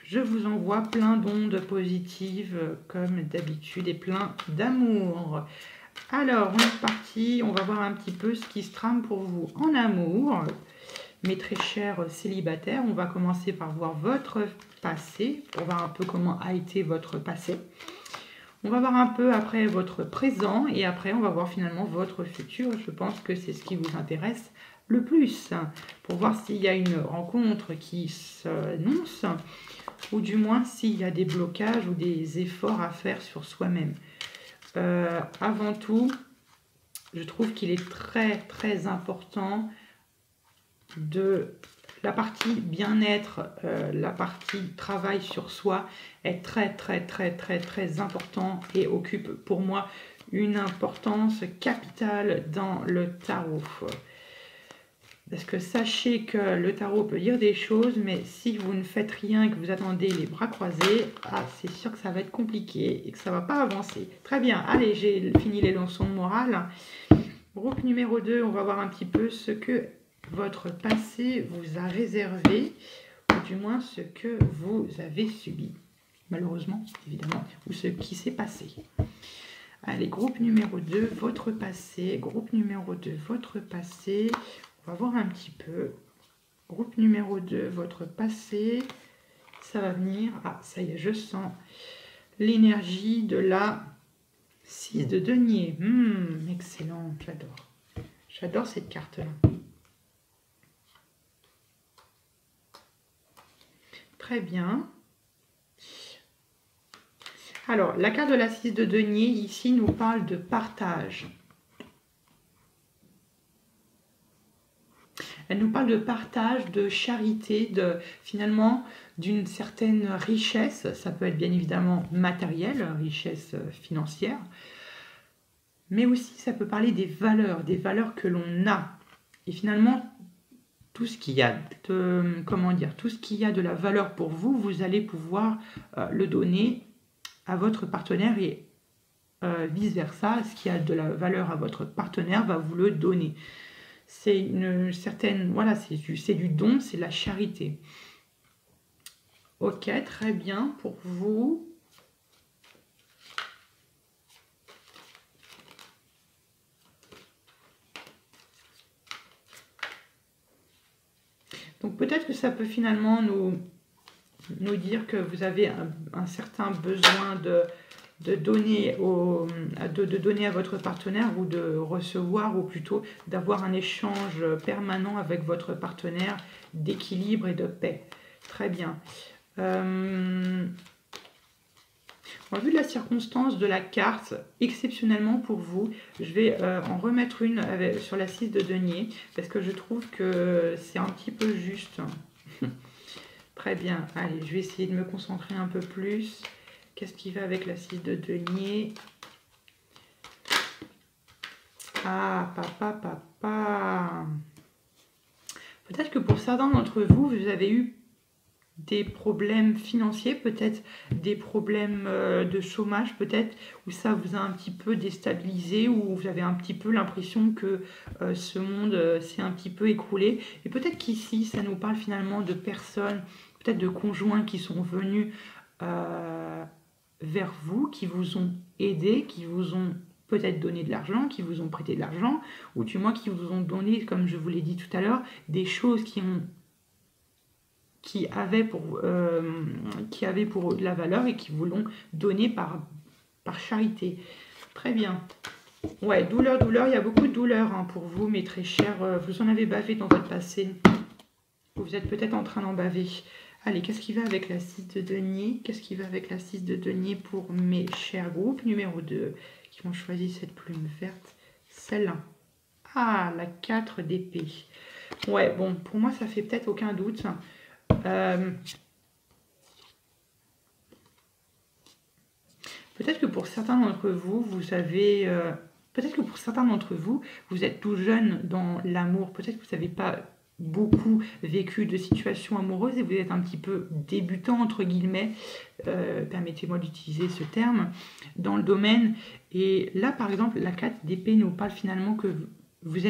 Je vous envoie plein d'ondes positives comme d'habitude et plein d'amour. Alors, on est parti, on va voir un petit peu ce qui se trame pour vous en amour. Mes très chers célibataires, on va commencer par voir votre passé, pour voir un peu comment a été votre passé. On va voir un peu après votre présent et après on va voir finalement votre futur. Je pense que c'est ce qui vous intéresse le plus, pour voir s'il y a une rencontre qui s'annonce ou du moins s'il y a des blocages ou des efforts à faire sur soi-même. Avant tout, je trouve qu'il est très très important de la partie bien-être, la partie travail sur soi est très très très très très important et occupe pour moi une importance capitale dans le tarot. Parce que sachez que le tarot peut dire des choses, mais si vous ne faites rien et que vous attendez les bras croisés, c'est sûr que ça va être compliqué et que ça ne va pas avancer. Très bien, allez, j'ai fini les leçons de morale. Groupe numéro 2, on va voir un petit peu ce que votre passé vous a réservé, ou du moins ce que vous avez subi. Malheureusement, évidemment, ou ce qui s'est passé. Allez, groupe numéro 2, votre passé. Groupe numéro 2, votre passé. On va voir un petit peu. Groupe numéro 2, votre passé. Ça va venir. Ah, ça y est, je sens l'énergie de la 6 de denier. Excellent, j'adore. J'adore cette carte-là. Très bien. Alors, la carte de la 6 de denier, ici, nous parle de partage. Elle nous parle de partage, de charité, finalement d'une certaine richesse. Ça peut être bien évidemment matérielle, richesse financière. Mais aussi, ça peut parler des valeurs que l'on a. Et finalement, tout ce qu'il y a de, tout ce qu'il y a de la valeur pour vous, vous allez pouvoir le donner à votre partenaire et vice-versa. Ce qui a de la valeur à votre partenaire va vous le donner. C'est une certaine, voilà, c'est du don, c'est la charité. Ok, très bien pour vous. Donc peut-être que ça peut finalement nous dire que vous avez un certain besoin de donner à votre partenaire ou de recevoir, ou plutôt d'avoir un échange permanent avec votre partenaire d'équilibre et de paix. Très bien. Au vu de la circonstance de la carte, exceptionnellement pour vous, je vais en remettre une sur la 6 de denier, parce que je trouve que c'est un petit peu juste. Très bien, allez, je vais essayer de me concentrer un peu plus. Qu'est-ce qui va avec la 6 de denier? Ah, papa. Peut-être que pour certains d'entre vous, vous avez eu des problèmes financiers, peut-être des problèmes de chômage, peut-être, où ça vous a un petit peu déstabilisé, où vous avez un petit peu l'impression que ce monde s'est un petit peu écroulé. Et peut-être qu'ici, ça nous parle finalement de personnes, peut-être de conjoints qui sont venus vers vous, qui vous ont aidé, qui vous ont peut-être donné de l'argent, qui vous ont prêté de l'argent, ou du moins qui vous ont donné, comme je vous l'ai dit tout à l'heure, des choses qui avaient pour de la valeur et qui vous l'ont donné par charité. Très bien. Ouais, douleur, il y a beaucoup de douleur hein, pour vous, mes très chers. Vous en avez bavé dans votre passé. Vous êtes peut-être en train d'en baver. Allez, qu'est-ce qui va avec la 6 de denier? Qu'est-ce qui va avec la 6 de denier pour mes chers groupes numéro 2 qui ont choisi cette plume verte? Celle-là. Ah, la 4 d'épée. Ouais, bon, pour moi, ça fait peut-être aucun doute. Peut-être que pour certains d'entre vous, vous avez... peut-être que pour certains d'entre vous, vous êtes tout jeune dans l'amour. Peut-être que vous n'avez pas beaucoup vécu de situations amoureuses et vous êtes un petit peu débutant, entre guillemets, permettez-moi d'utiliser ce terme, dans le domaine. Et là, par exemple, la 4 d'épée nous parle finalement que vous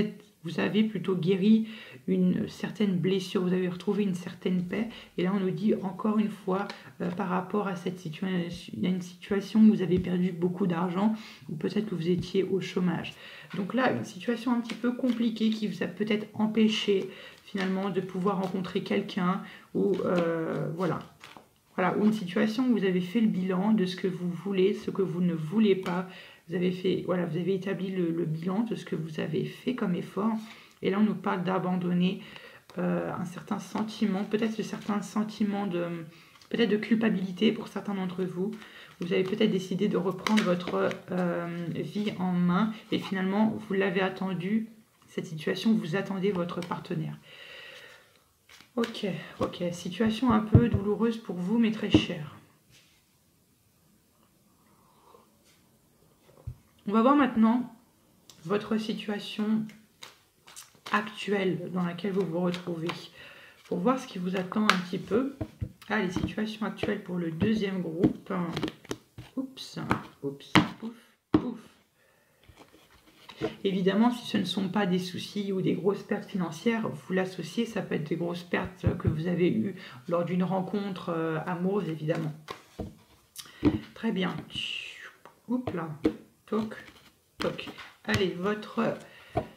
avez plutôt guéri une certaine blessure, vous avez retrouvé une certaine paix. Et là, on nous dit encore une fois, par rapport à cette une situation où vous avez perdu beaucoup d'argent, ou peut-être que vous étiez au chômage. Donc là, une situation un petit peu compliquée qui vous a peut-être empêché finalement de pouvoir rencontrer quelqu'un, ou voilà, ou une situation où vous avez fait le bilan de ce que vous voulez, ce que vous ne voulez pas. Vous avez fait, voilà, vous avez établi le bilan de ce que vous avez fait comme effort. Et là, on nous parle d'abandonner un certain sentiment, peut-être certains sentiments peut-être de culpabilité pour certains d'entre vous. Vous avez peut-être décidé de reprendre votre vie en main et finalement, vous l'avez attendu, cette situation, vous attendez votre partenaire. Ok, situation un peu douloureuse pour vous, mes très chers. On va voir maintenant votre situation actuelle dans laquelle vous vous retrouvez. Pour voir ce qui vous attend un petit peu. Ah, les situations actuelles pour le deuxième groupe. Oups, pouf. Évidemment, si ce ne sont pas des soucis ou des grosses pertes financières, vous l'associez, ça peut être des grosses pertes que vous avez eues lors d'une rencontre amoureuse, évidemment. Très bien. Oups là. Toc. Allez, votre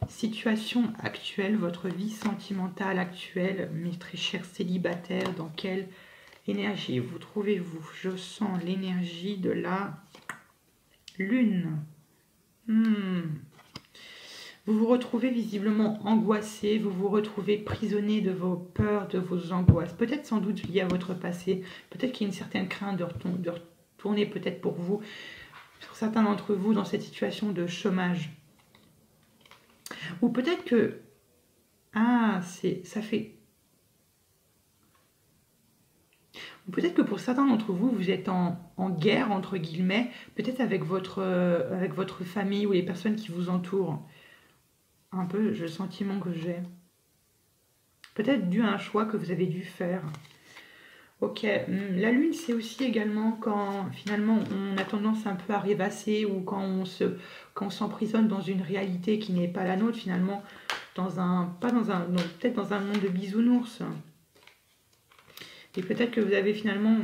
situation actuelle, votre vie sentimentale actuelle, mes très chers célibataires, dans quelle énergie vous trouvez-vous? Je sens l'énergie de la lune. Vous vous retrouvez visiblement angoissé, vous vous retrouvez prisonnier de vos peurs, de vos angoisses. Peut-être sans doute lié à votre passé, peut-être qu'il y a une certaine crainte de retourner peut-être pour vous, pour certains d'entre vous, dans cette situation de chômage. Ou peut-être que... Ah, ça fait... Ou peut-être que pour certains d'entre vous, vous êtes en guerre, entre guillemets, peut-être avec votre famille ou les personnes qui vous entourent. Un peu le sentiment que j'ai. Peut-être dû à un choix que vous avez dû faire. Ok, la lune, c'est aussi également quand finalement on a tendance un peu à rêvasser ou quand on s'emprisonne dans une réalité qui n'est pas la nôtre, finalement, peut-être dans un monde de bisounours. Et peut-être que vous avez finalement,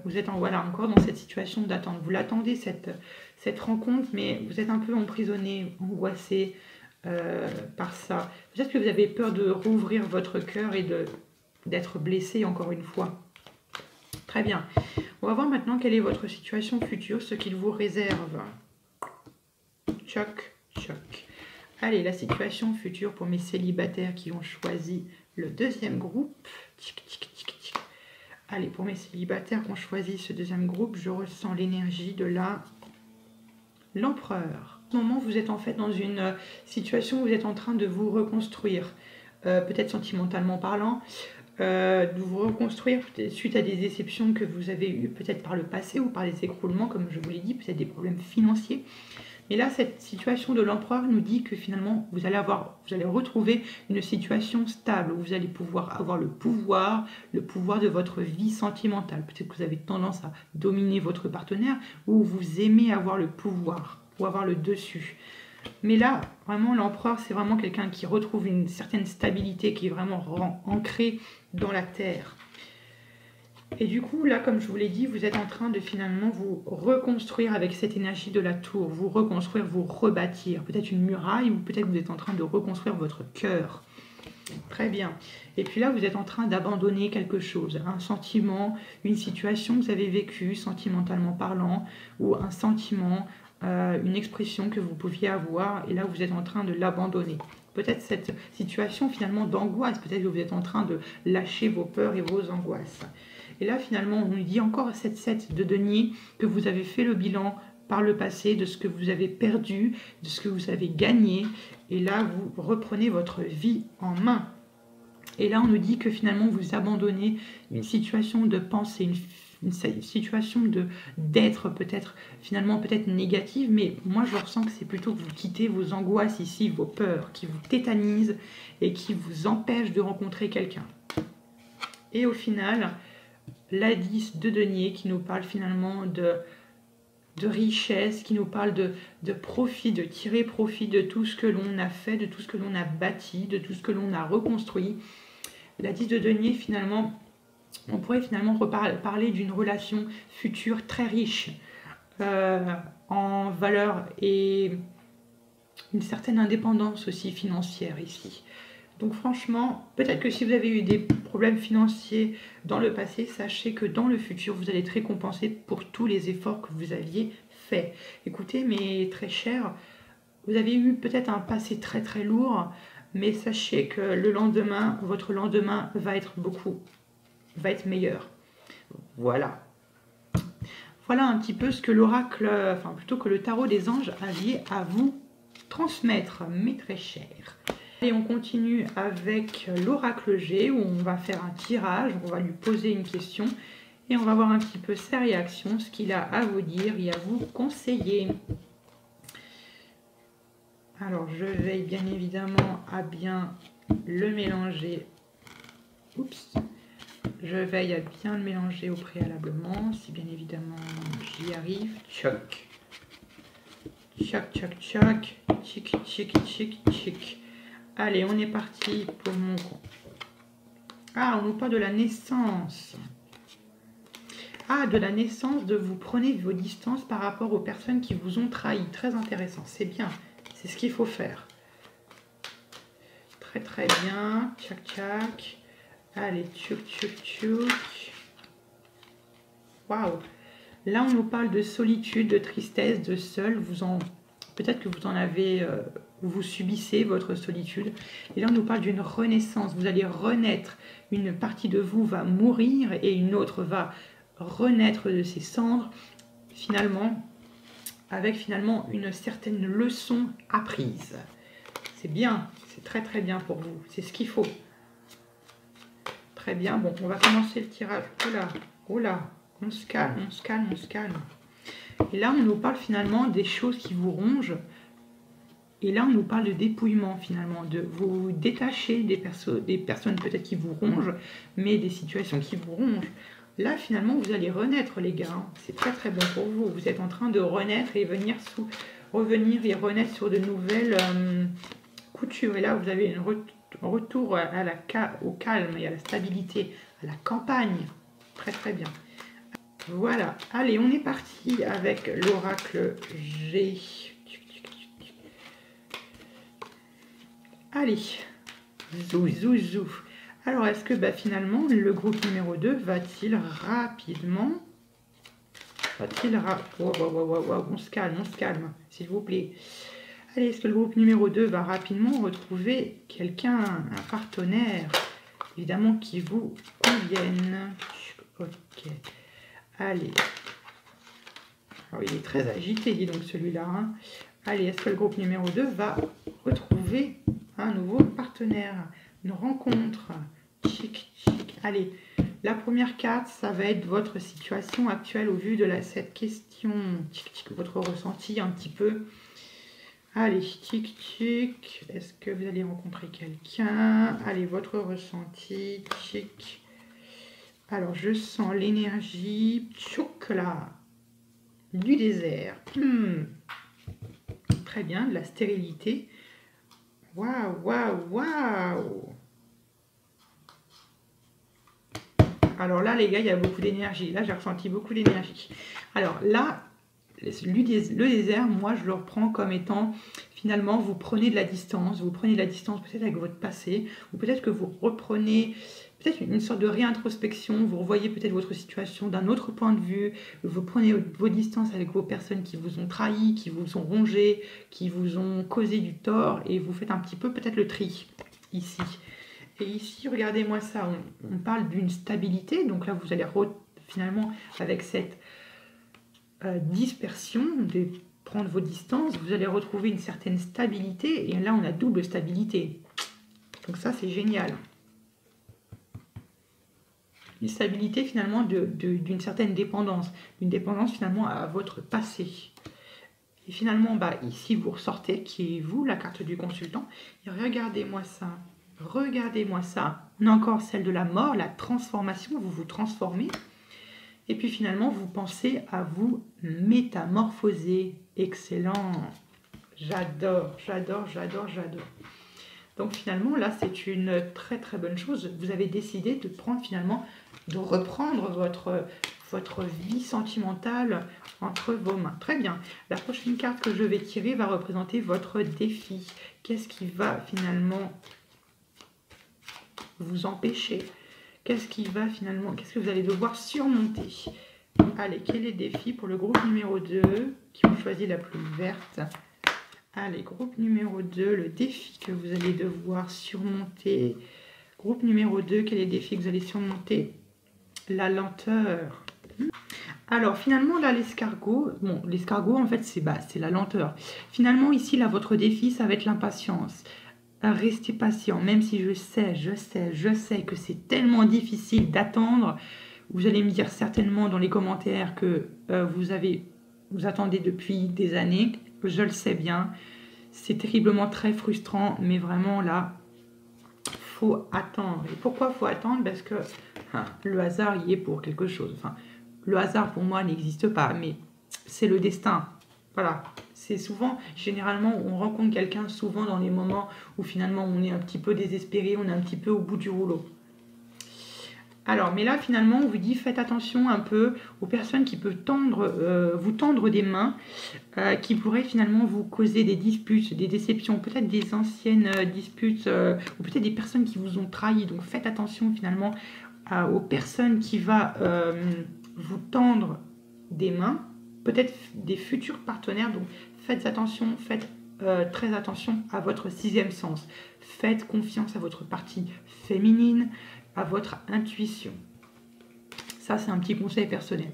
vous êtes encore dans cette situation d'attente. Vous l'attendez, cette rencontre, mais vous êtes un peu emprisonné, angoissé par ça. Peut-être que vous avez peur de rouvrir votre cœur et d'être blessé encore une fois. Très bien. On va voir maintenant quelle est votre situation future, ce qu'il vous réserve. Choc. Allez, la situation future pour mes célibataires qui ont choisi le deuxième groupe. Allez, pour mes célibataires qui ont choisi ce deuxième groupe, je ressens l'énergie de l'empereur. En ce moment, vous êtes en fait dans une situation où vous êtes en train de vous reconstruire, peut-être sentimentalement parlant, de vous reconstruire suite à des déceptions que vous avez eues peut-être par le passé ou par les écroulements, comme je vous l'ai dit, peut-être des problèmes financiers. Mais là, cette situation de l'empereur nous dit que finalement, vous allez retrouver une situation stable où vous allez pouvoir avoir le pouvoir de votre vie sentimentale. Peut-être que vous avez tendance à dominer votre partenaire ou vous aimez avoir le pouvoir ou avoir le dessus. Mais là, vraiment, l'empereur, c'est vraiment quelqu'un qui retrouve une certaine stabilité, qui est vraiment ancrée dans la terre. Et du coup, là, comme je vous l'ai dit, vous êtes en train de finalement vous reconstruire avec cette énergie de la tour, vous reconstruire, vous rebâtir, peut-être une muraille ou peut-être vous êtes en train de reconstruire votre cœur. Très bien. Et puis là, vous êtes en train d'abandonner quelque chose, un sentiment, une situation que vous avez vécue, sentimentalement parlant, ou un sentiment, une expression que vous pouviez avoir, et là, vous êtes en train de l'abandonner. Peut-être cette situation finalement d'angoisse, peut-être que vous êtes en train de lâcher vos peurs et vos angoisses. Et là, finalement, on nous dit encore cette 7 de denier que vous avez fait le bilan par le passé de ce que vous avez perdu, de ce que vous avez gagné. Et là, vous reprenez votre vie en main. Et là, on nous dit que finalement, vous abandonnez une situation de pensée, une situation d'être peut-être, finalement peut-être négative. Mais moi, je ressens que c'est plutôt que vous quittez vos angoisses ici, vos peurs, qui vous tétanisent et qui vous empêchent de rencontrer quelqu'un. Et au final, la 10 de denier qui nous parle finalement de richesse, qui nous parle de profit, de tirer profit de tout ce que l'on a fait, de tout ce que l'on a bâti, de tout ce que l'on a reconstruit. La 10 de denier, finalement, on pourrait finalement parler d'une relation future très riche en valeur et une certaine indépendance aussi financière ici. Donc franchement, peut-être que si vous avez eu des problèmes financiers dans le passé, sachez que dans le futur, vous allez être récompensé pour tous les efforts que vous aviez faits. Écoutez, mes très chers, vous avez eu peut-être un passé très très lourd, mais sachez que le lendemain, votre lendemain va être meilleur. Voilà. Voilà un petit peu ce que l'oracle, enfin plutôt que le tarot des anges avait à vous transmettre, mes très chers. Et on continue avec l'oracle G où on va faire un tirage, on va lui poser une question et on va voir un petit peu sa réaction, ce qu'il a à vous dire et à vous conseiller. Alors je veille bien évidemment à bien le mélanger. Oups. Je veille à bien le mélanger au préalablement, si bien évidemment j'y arrive. Tchoc. Tchoc, tchoc, tchoc. Tchic, tchic, tchic, tchic. Allez, on est parti pour mon... Ah, on nous parle de la naissance. Ah, de la naissance, de vous prenez vos distances par rapport aux personnes qui vous ont trahi. Très intéressant, c'est bien. C'est ce qu'il faut faire. Très, très bien. Tchac, tchac. Allez, tchouk, tchouk, tchouk. Waouh. Là, on nous parle de solitude, de tristesse, de seul. Peut-être que vous en avez... vous subissez votre solitude. Et là, on nous parle d'une renaissance. Vous allez renaître. Une partie de vous va mourir et une autre va renaître de ses cendres, finalement, avec finalement une certaine leçon apprise. C'est bien, c'est très très bien pour vous. C'est ce qu'il faut. Très bien. Bon, on va commencer le tirage. Oula, oula, on se calme, on se calme, on se calme. Et là, on nous parle finalement des choses qui vous rongent. Et là, on nous parle de dépouillement, finalement, de vous détacher des personnes peut-être qui vous rongent, mais des situations qui vous rongent. Là, finalement, vous allez renaître, les gars. C'est très, très bon pour vous. Vous êtes en train de renaître et revenir et renaître sur de nouvelles coutures. Et là, vous avez un retour au calme et à la stabilité, à la campagne. Très, très bien. Voilà. Allez, on est parti avec l'oracle G. Allez, zou, zou, zou. Alors, est-ce que finalement, le groupe numéro 2 va-t-il rapidement... on se calme, s'il vous plaît. Allez, est-ce que le groupe numéro 2 va rapidement retrouver quelqu'un, un partenaire, évidemment, qui vous convienne? Ok. Allez. Alors, il est très agité, dis donc, celui-là. Hein. Allez, est-ce que le groupe numéro 2 va retrouver un nouveau partenaire? Une rencontre. Chic, chic. Allez, la première carte, ça va être votre situation actuelle au vu de cette question. Chic, chic, votre ressenti un petit peu. Allez, tic, tic. Est-ce que vous allez rencontrer quelqu'un? Allez, votre ressenti. Tic. Alors, je sens l'énergie. Chocolat. Du désert. Très bien, de la stérilité. Waouh, waouh, waouh. Alors là, les gars, il y a beaucoup d'énergie. Là, j'ai ressenti beaucoup d'énergie. Alors là, le désert, moi, je le reprends comme étant, finalement, vous prenez de la distance. Vous prenez de la distance peut-être avec votre passé. Ou peut-être que vous reprenez peut-être une sorte de réintrospection. Vous revoyez peut-être votre situation d'un autre point de vue. Vous prenez vos distances avec vos personnes qui vous ont trahi, qui vous ont rongé, qui vous ont causé du tort. Et vous faites un petit peu peut-être le tri ici. Et ici, regardez-moi ça, on parle d'une stabilité. Donc là, vous allez finalement, avec cette dispersion, de prendre vos distances, vous allez retrouver une certaine stabilité. Et là, on a double stabilité. Donc ça, c'est génial. Une stabilité finalement d'une certaine dépendance. Une dépendance finalement à votre passé. Et finalement, bah, ici, vous ressortez, qui est vous, la carte du consultant. Et regardez-moi ça. Regardez-moi ça. On a encore celle de la mort, la transformation. Vous vous transformez. Et puis finalement, vous pensez à vous métamorphoser. Excellent. J'adore, j'adore, j'adore, j'adore. Donc finalement, là, c'est une très très bonne chose. Vous avez décidé de prendre finalement, de reprendre votre vie sentimentale entre vos mains. Très bien. La prochaine carte que je vais tirer va représenter votre défi. Qu'est-ce qui va finalement vous empêcher? Qu'est-ce qui va finalement, qu'est-ce que vous allez devoir surmonter? Allez, quel est le défi pour le groupe numéro 2 qui ont choisi la plume verte? Allez, groupe numéro 2, le défi que vous allez devoir surmonter. Groupe numéro 2, quel est le défi que vous allez surmonter? La lenteur. Alors, finalement, là, l'escargot, bon, l'escargot, en fait, c'est la lenteur. Finalement, ici, là, votre défi, ça va être l'impatience. Restez patient, même si je sais que c'est tellement difficile d'attendre. Vous allez me dire certainement dans les commentaires que vous attendez depuis des années. Je le sais bien. C'est terriblement très frustrant, mais vraiment là, faut attendre. Et pourquoi faut attendre? Parce que le hasard y est pour quelque chose. Enfin, le hasard pour moi n'existe pas, mais c'est le destin. Voilà. C'est souvent, généralement, on rencontre quelqu'un souvent dans les moments où finalement on est un petit peu désespéré, on est un petit peu au bout du rouleau. Alors, mais là, finalement, on vous dit, faites attention un peu aux personnes qui peuvent vous tendre des mains, qui pourraient finalement vous causer des disputes, des déceptions, peut-être des anciennes disputes, ou peut-être des personnes qui vous ont trahi. Donc, faites attention finalement aux personnes qui vont vous tendre des mains, peut-être des futurs partenaires. Donc, faites attention, faites très attention à votre sixième sens. Faites confiance à votre partie féminine, à votre intuition. Ça, c'est un petit conseil personnel.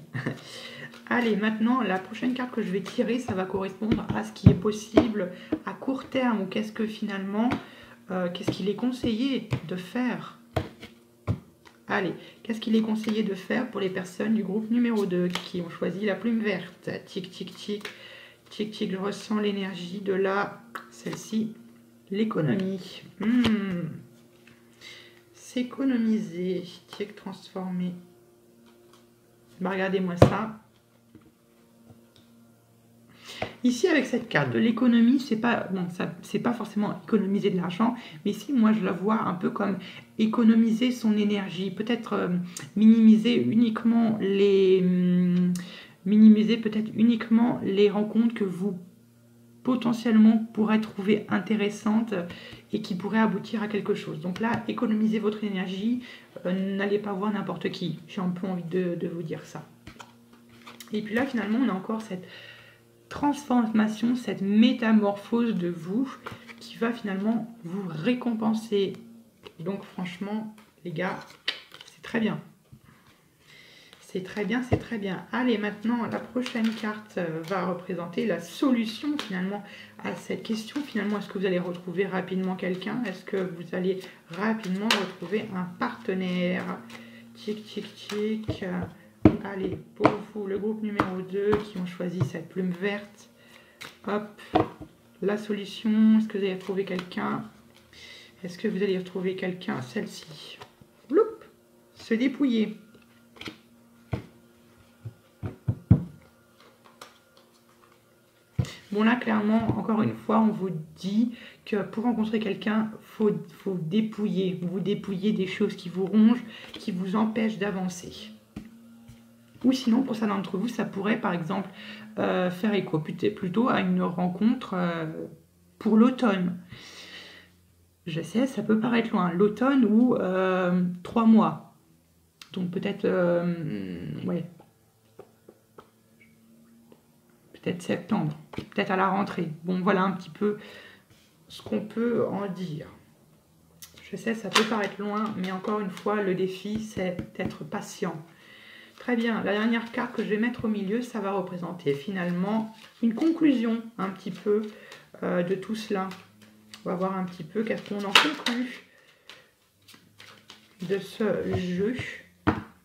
Allez, maintenant, la prochaine carte que je vais tirer, ça va correspondre à ce qui est possible à court terme, ou qu'est-ce que finalement, qu'est-ce qu'il est conseillé de faire. Allez, qu'est-ce qu'il est conseillé de faire pour les personnes du groupe numéro 2 qui ont choisi la plume verte? Tic, tic, tic, tic, tic, je ressens l'énergie de celle-ci, l'économie. S'économiser, tic, transformer. Bah, regardez-moi ça. Ici, avec cette carte de l'économie, c'est pas forcément économiser de l'argent, mais ici, moi, je la vois un peu comme économiser son énergie, peut-être minimiser peut-être uniquement les rencontres que vous potentiellement pourraient trouver intéressantes et qui pourraient aboutir à quelque chose. Donc là, économisez votre énergie, n'allez pas voir n'importe qui. J'ai un peu envie de vous dire ça. Et puis là, finalement, on a encore cette transformation, cette métamorphose de vous qui va finalement vous récompenser. Donc franchement, les gars, c'est très bien. C'est très bien, c'est très bien. Allez, maintenant, la prochaine carte va représenter la solution finalement à cette question. Finalement, est-ce que vous allez retrouver rapidement quelqu'un? Est-ce que vous allez rapidement retrouver un partenaire? Tic, tic, tic. Allez, pour vous, le groupe numéro 2 qui ont choisi cette plume verte. Hop, la solution. Est-ce que vous allez retrouver quelqu'un? Est-ce que vous allez retrouver quelqu'un? Celle-ci. Bloup, se dépouiller. Bon là, clairement, encore une fois, on vous dit que pour rencontrer quelqu'un, faut dépouiller. Vous dépouillez des choses qui vous rongent, qui vous empêchent d'avancer. Ou sinon, pour certains d'entre vous, ça pourrait, par exemple, faire écho plutôt à une rencontre pour l'automne. Je sais, ça peut paraître loin. L'automne ou 3 mois. Donc peut-être, ouais. Peut-être septembre, peut-être à la rentrée. Bon, voilà un petit peu ce qu'on peut en dire. Je sais, ça peut paraître loin, mais encore une fois, le défi, c'est d'être patient. Très bien, la dernière carte que je vais mettre au milieu, ça va représenter finalement une conclusion un petit peu de tout cela. On va voir un petit peu qu'est-ce qu'on en conclut de ce jeu.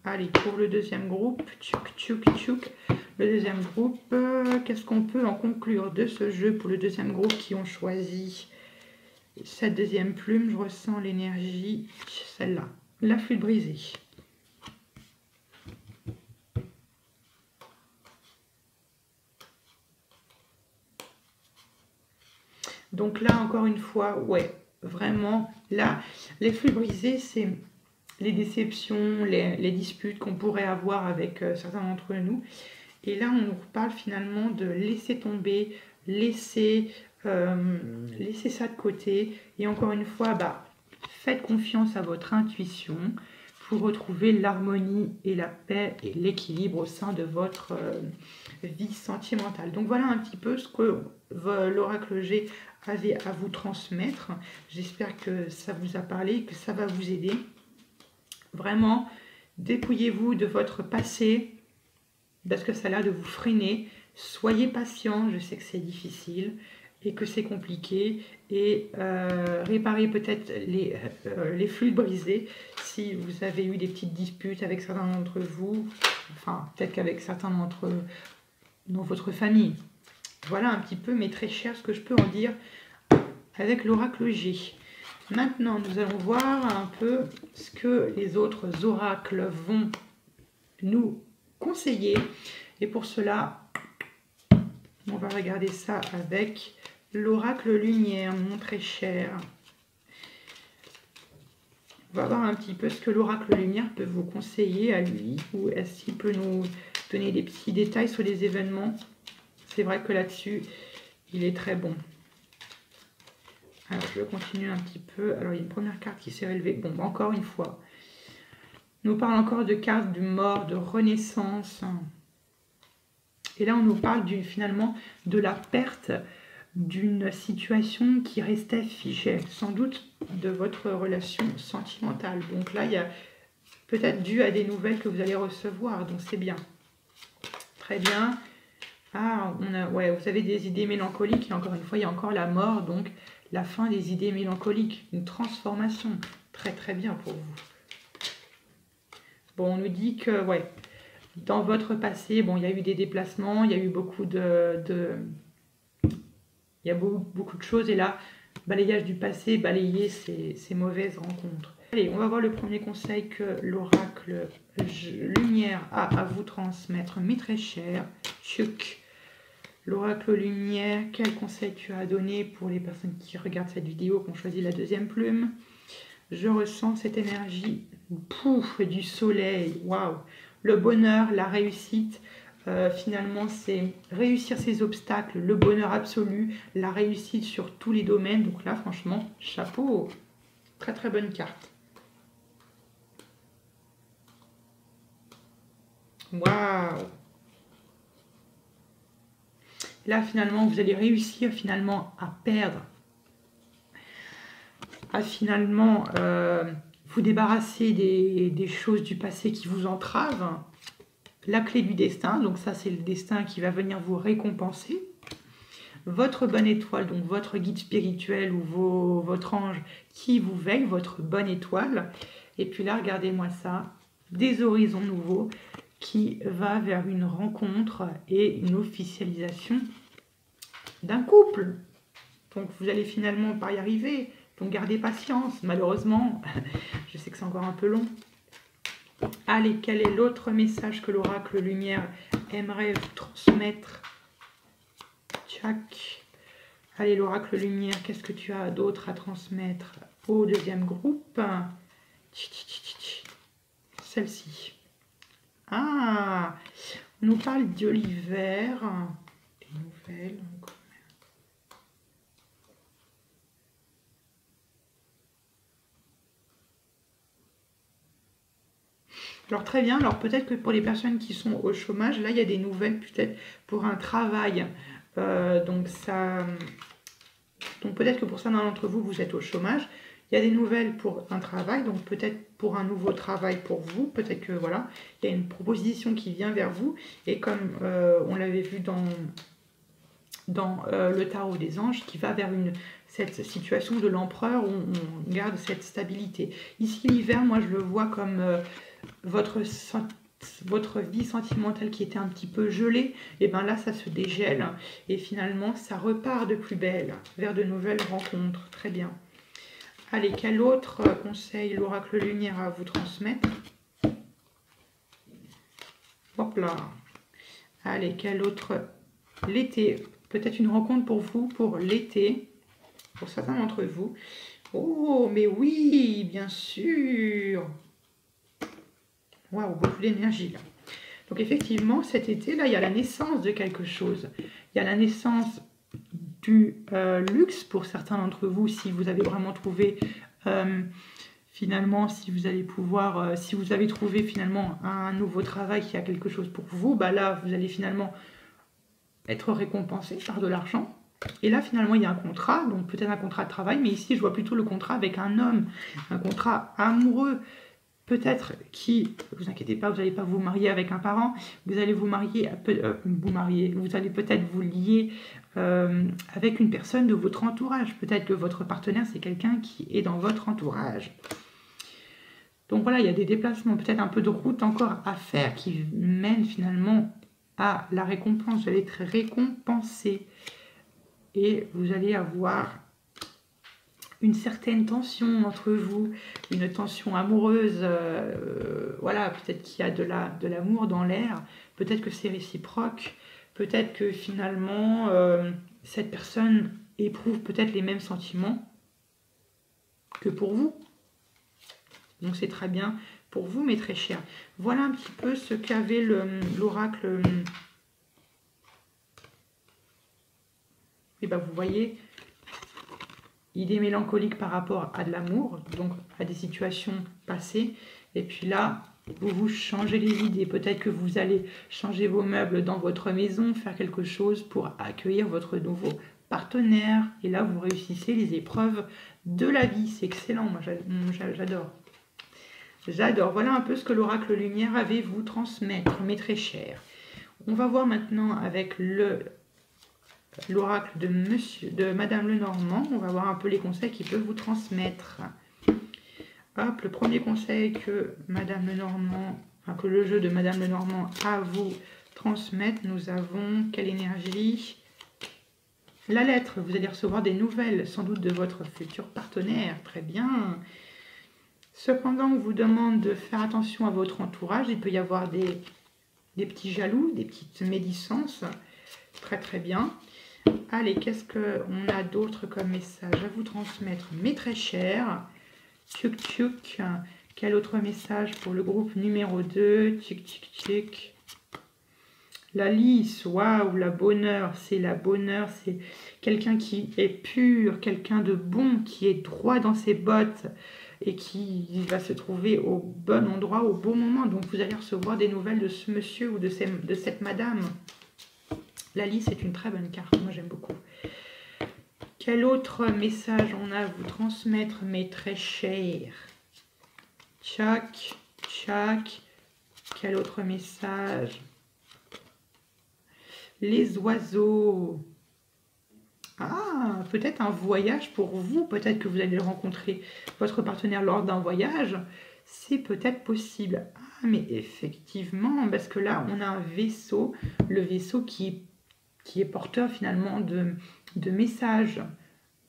Allez, pour le deuxième groupe, tchouk, tchouk, tchouk. Le deuxième groupe, qu'est-ce qu'on peut en conclure de ce jeu pour le deuxième groupe qui ont choisi cette deuxième plume? Je ressens l'énergie, celle-là, la flûte brisée. Donc là, encore une fois, ouais, vraiment, là, les flûtes brisées, c'est les déceptions, les disputes qu'on pourrait avoir avec certains d'entre nous. Et là, on nous parle finalement de laisser tomber, laisser ça de côté. Et encore une fois, bah, faites confiance à votre intuition pour retrouver l'harmonie et la paix et l'équilibre au sein de votre vie sentimentale. Donc voilà un petit peu ce que l'oracle G avait à vous transmettre. J'espère que ça vous a parlé, que ça va vous aider. Vraiment, dépouillez-vous de votre passé, parce que ça a l'air de vous freiner. Soyez patient, je sais que c'est difficile et que c'est compliqué. Et réparez peut-être les flûtes brisées si vous avez eu des petites disputes avec certains d'entre vous. Enfin, peut-être qu'avec certains d'entre dans votre famille. Voilà un petit peu, mes très chers, ce que je peux en dire avec l'oracle G. Maintenant, nous allons voir un peu ce que les autres oracles vont nous conseiller. Et pour cela, on va regarder ça avec l'oracle lumière, mon très cher. On va voir un petit peu ce que l'oracle lumière peut vous conseiller à lui, ou est-ce qu'il peut nous donner des petits détails sur les événements. C'est vrai que là-dessus, il est très bon. Alors, je continue un petit peu. Alors, il y a une première carte qui s'est relevée. Bon, encore une fois. On nous parle encore de cartes de mort, de renaissance. Et là, on nous parle finalement de la perte d'une situation qui restait figée, sans doute de votre relation sentimentale. Donc là, il y a peut-être dû à des nouvelles que vous allez recevoir, donc c'est bien. Très bien. Ah, ouais, vous avez des idées mélancoliques, et encore une fois, il y a encore la mort, donc la fin des idées mélancoliques, une transformation. Très très bien pour vous. Bon, on nous dit que, ouais, dans votre passé, bon, il y a eu des déplacements, il y a eu beaucoup il y a beaucoup de choses, et là, balayage du passé, balayer ces mauvaises rencontres. Allez, on va voir le premier conseil que l'oracle lumière a à vous transmettre, mes très chers. Tchouk. L'oracle lumière, quel conseil tu as à donner pour les personnes qui regardent cette vidéo, qui ont choisi la deuxième plume? Je ressens cette énergie, pouf, du soleil, waouh. Le bonheur, la réussite, finalement, c'est réussir ses obstacles, le bonheur absolu, la réussite sur tous les domaines. Donc là, franchement, chapeau, très très bonne carte. Waouh. Là, finalement, vous allez réussir finalement à perdre, à finalement vous débarrasser des choses du passé qui vous entravent. la clé du destin, donc ça c'est le destin qui va venir vous récompenser. Votre bonne étoile, donc votre guide spirituel ou votre ange qui vous veille, votre bonne étoile. Et puis là, regardez-moi ça, des horizons nouveaux qui va vers une rencontre et une officialisation d'un couple. Donc vous allez finalement pas y arriver, donc gardez patience, malheureusement, je sais que c'est encore un peu long. Allez, quel est l'autre message que l'oracle lumière aimerait vous transmettre? Tchac. Allez, l'oracle lumière, qu'est-ce que tu as d'autre à transmettre au deuxième groupe? Celle-ci. Ah, on nous parle de l'hiver. Des nouvelles. Alors très bien, alors peut-être que pour les personnes qui sont au chômage, là il y a des nouvelles peut-être pour un travail. Donc peut-être que pour certains d'entre vous, vous êtes au chômage. Il y a des nouvelles pour un travail, donc peut-être pour un nouveau travail pour vous. Peut-être que voilà, il y a une proposition qui vient vers vous. Et comme on l'avait vu dans le tarot des anges, qui va vers cette situation de l'empereur où on garde cette stabilité. Ici l'hiver, moi je le vois comme votre vie sentimentale qui était un petit peu gelée, et bien là ça se dégèle et finalement ça repart de plus belle vers de nouvelles rencontres. Très bien. Allez, quel autre conseil l'oracle lumière à vous transmettre? Hop là. Allez, quel autre? L'été. Peut-être une rencontre pour vous pour l'été, pour certains d'entre vous. Oh, mais oui, bien sûr. Waouh, beaucoup d'énergie là. Donc effectivement, cet été, là, il y a la naissance de quelque chose. Il y a la naissance du luxe pour certains d'entre vous, si vous avez vraiment trouvé, finalement, si vous allez pouvoir, si vous avez trouvé finalement un nouveau travail qui a quelque chose pour vous, bah là, vous allez finalement être récompensé par de l'argent. Et là, finalement, il y a un contrat, donc peut-être un contrat de travail, mais ici, je vois plutôt le contrat avec un homme, un contrat amoureux. Peut-être qui, ne vous inquiétez pas, vous n'allez pas vous marier avec un parent, vous allez vous marier, vous allez peut-être vous lier avec une personne de votre entourage. Peut-être que votre partenaire, c'est quelqu'un qui est dans votre entourage. Donc voilà, il y a des déplacements, peut-être un peu de route encore à faire qui mènent finalement à la récompense. Vous allez être récompensé et vous allez avoir une certaine tension entre vous, une tension amoureuse, voilà, peut-être qu'il y a de l'amour dans l'air, peut-être que c'est réciproque, peut-être que finalement, cette personne éprouve peut-être les mêmes sentiments que pour vous. Donc c'est très bien pour vous, mes très chers. Voilà un petit peu ce qu'avait l'oracle. Et ben vous voyez, idée mélancolique par rapport à de l'amour, donc à des situations passées. Et puis là, vous changez les idées. Peut-être que vous allez changer vos meubles dans votre maison, faire quelque chose pour accueillir votre nouveau partenaire. Et là, vous réussissez les épreuves de la vie. C'est excellent, moi j'adore. J'adore. Voilà un peu ce que l'oracle lumière avait vous transmettre, mes très chers. On va voir maintenant avec l'oracle de Madame Lenormand. On va voir un peu les conseils qu'il peut vous transmettre. Hop, le premier conseil que Madame Lenormand, enfin, que le jeu de Madame Lenormand a à vous transmettre, nous avons quelle énergie? La lettre, vous allez recevoir des nouvelles, sans doute de votre futur partenaire. Très bien. Cependant, on vous demande de faire attention à votre entourage. Il peut y avoir des petits jaloux, des petites médisances. Très très bien. Allez, qu'est-ce qu'on a d'autre comme message à vous transmettre, mes très chers? Tchouk tchouk. Quel autre message pour le groupe numéro 2? Tchouk tchouk tchouk. La lys, waouh, la bonheur, c'est la bonheur, c'est quelqu'un qui est pur, quelqu'un de bon, qui est droit dans ses bottes et qui va se trouver au bon endroit, au bon moment. Donc vous allez recevoir des nouvelles de ce monsieur ou de cette madame. La lys est une très bonne carte, moi j'aime beaucoup. Quel autre message on a à vous transmettre, mes très chers? Tchac, tchac. Quel autre message? Les oiseaux. Ah, peut-être un voyage pour vous. Peut-être que vous allez rencontrer votre partenaire lors d'un voyage. C'est peut-être possible. Ah, mais effectivement, parce que là, on a un vaisseau. Le vaisseau qui est porteur finalement de messages,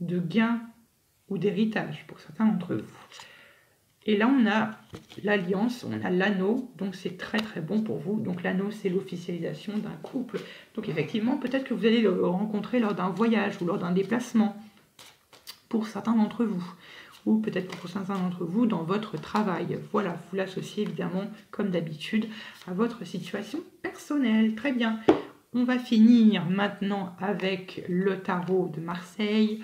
de gains ou d'héritage pour certains d'entre vous. Et là, on a l'alliance, on a l'anneau, donc c'est très très bon pour vous. Donc l'anneau, c'est l'officialisation d'un couple. Donc effectivement, peut-être que vous allez le rencontrer lors d'un voyage ou lors d'un déplacement pour certains d'entre vous. Ou peut-être pour certains d'entre vous dans votre travail. Voilà, vous l'associez évidemment, comme d'habitude, à votre situation personnelle. Très bien. On va finir maintenant avec le tarot de Marseille,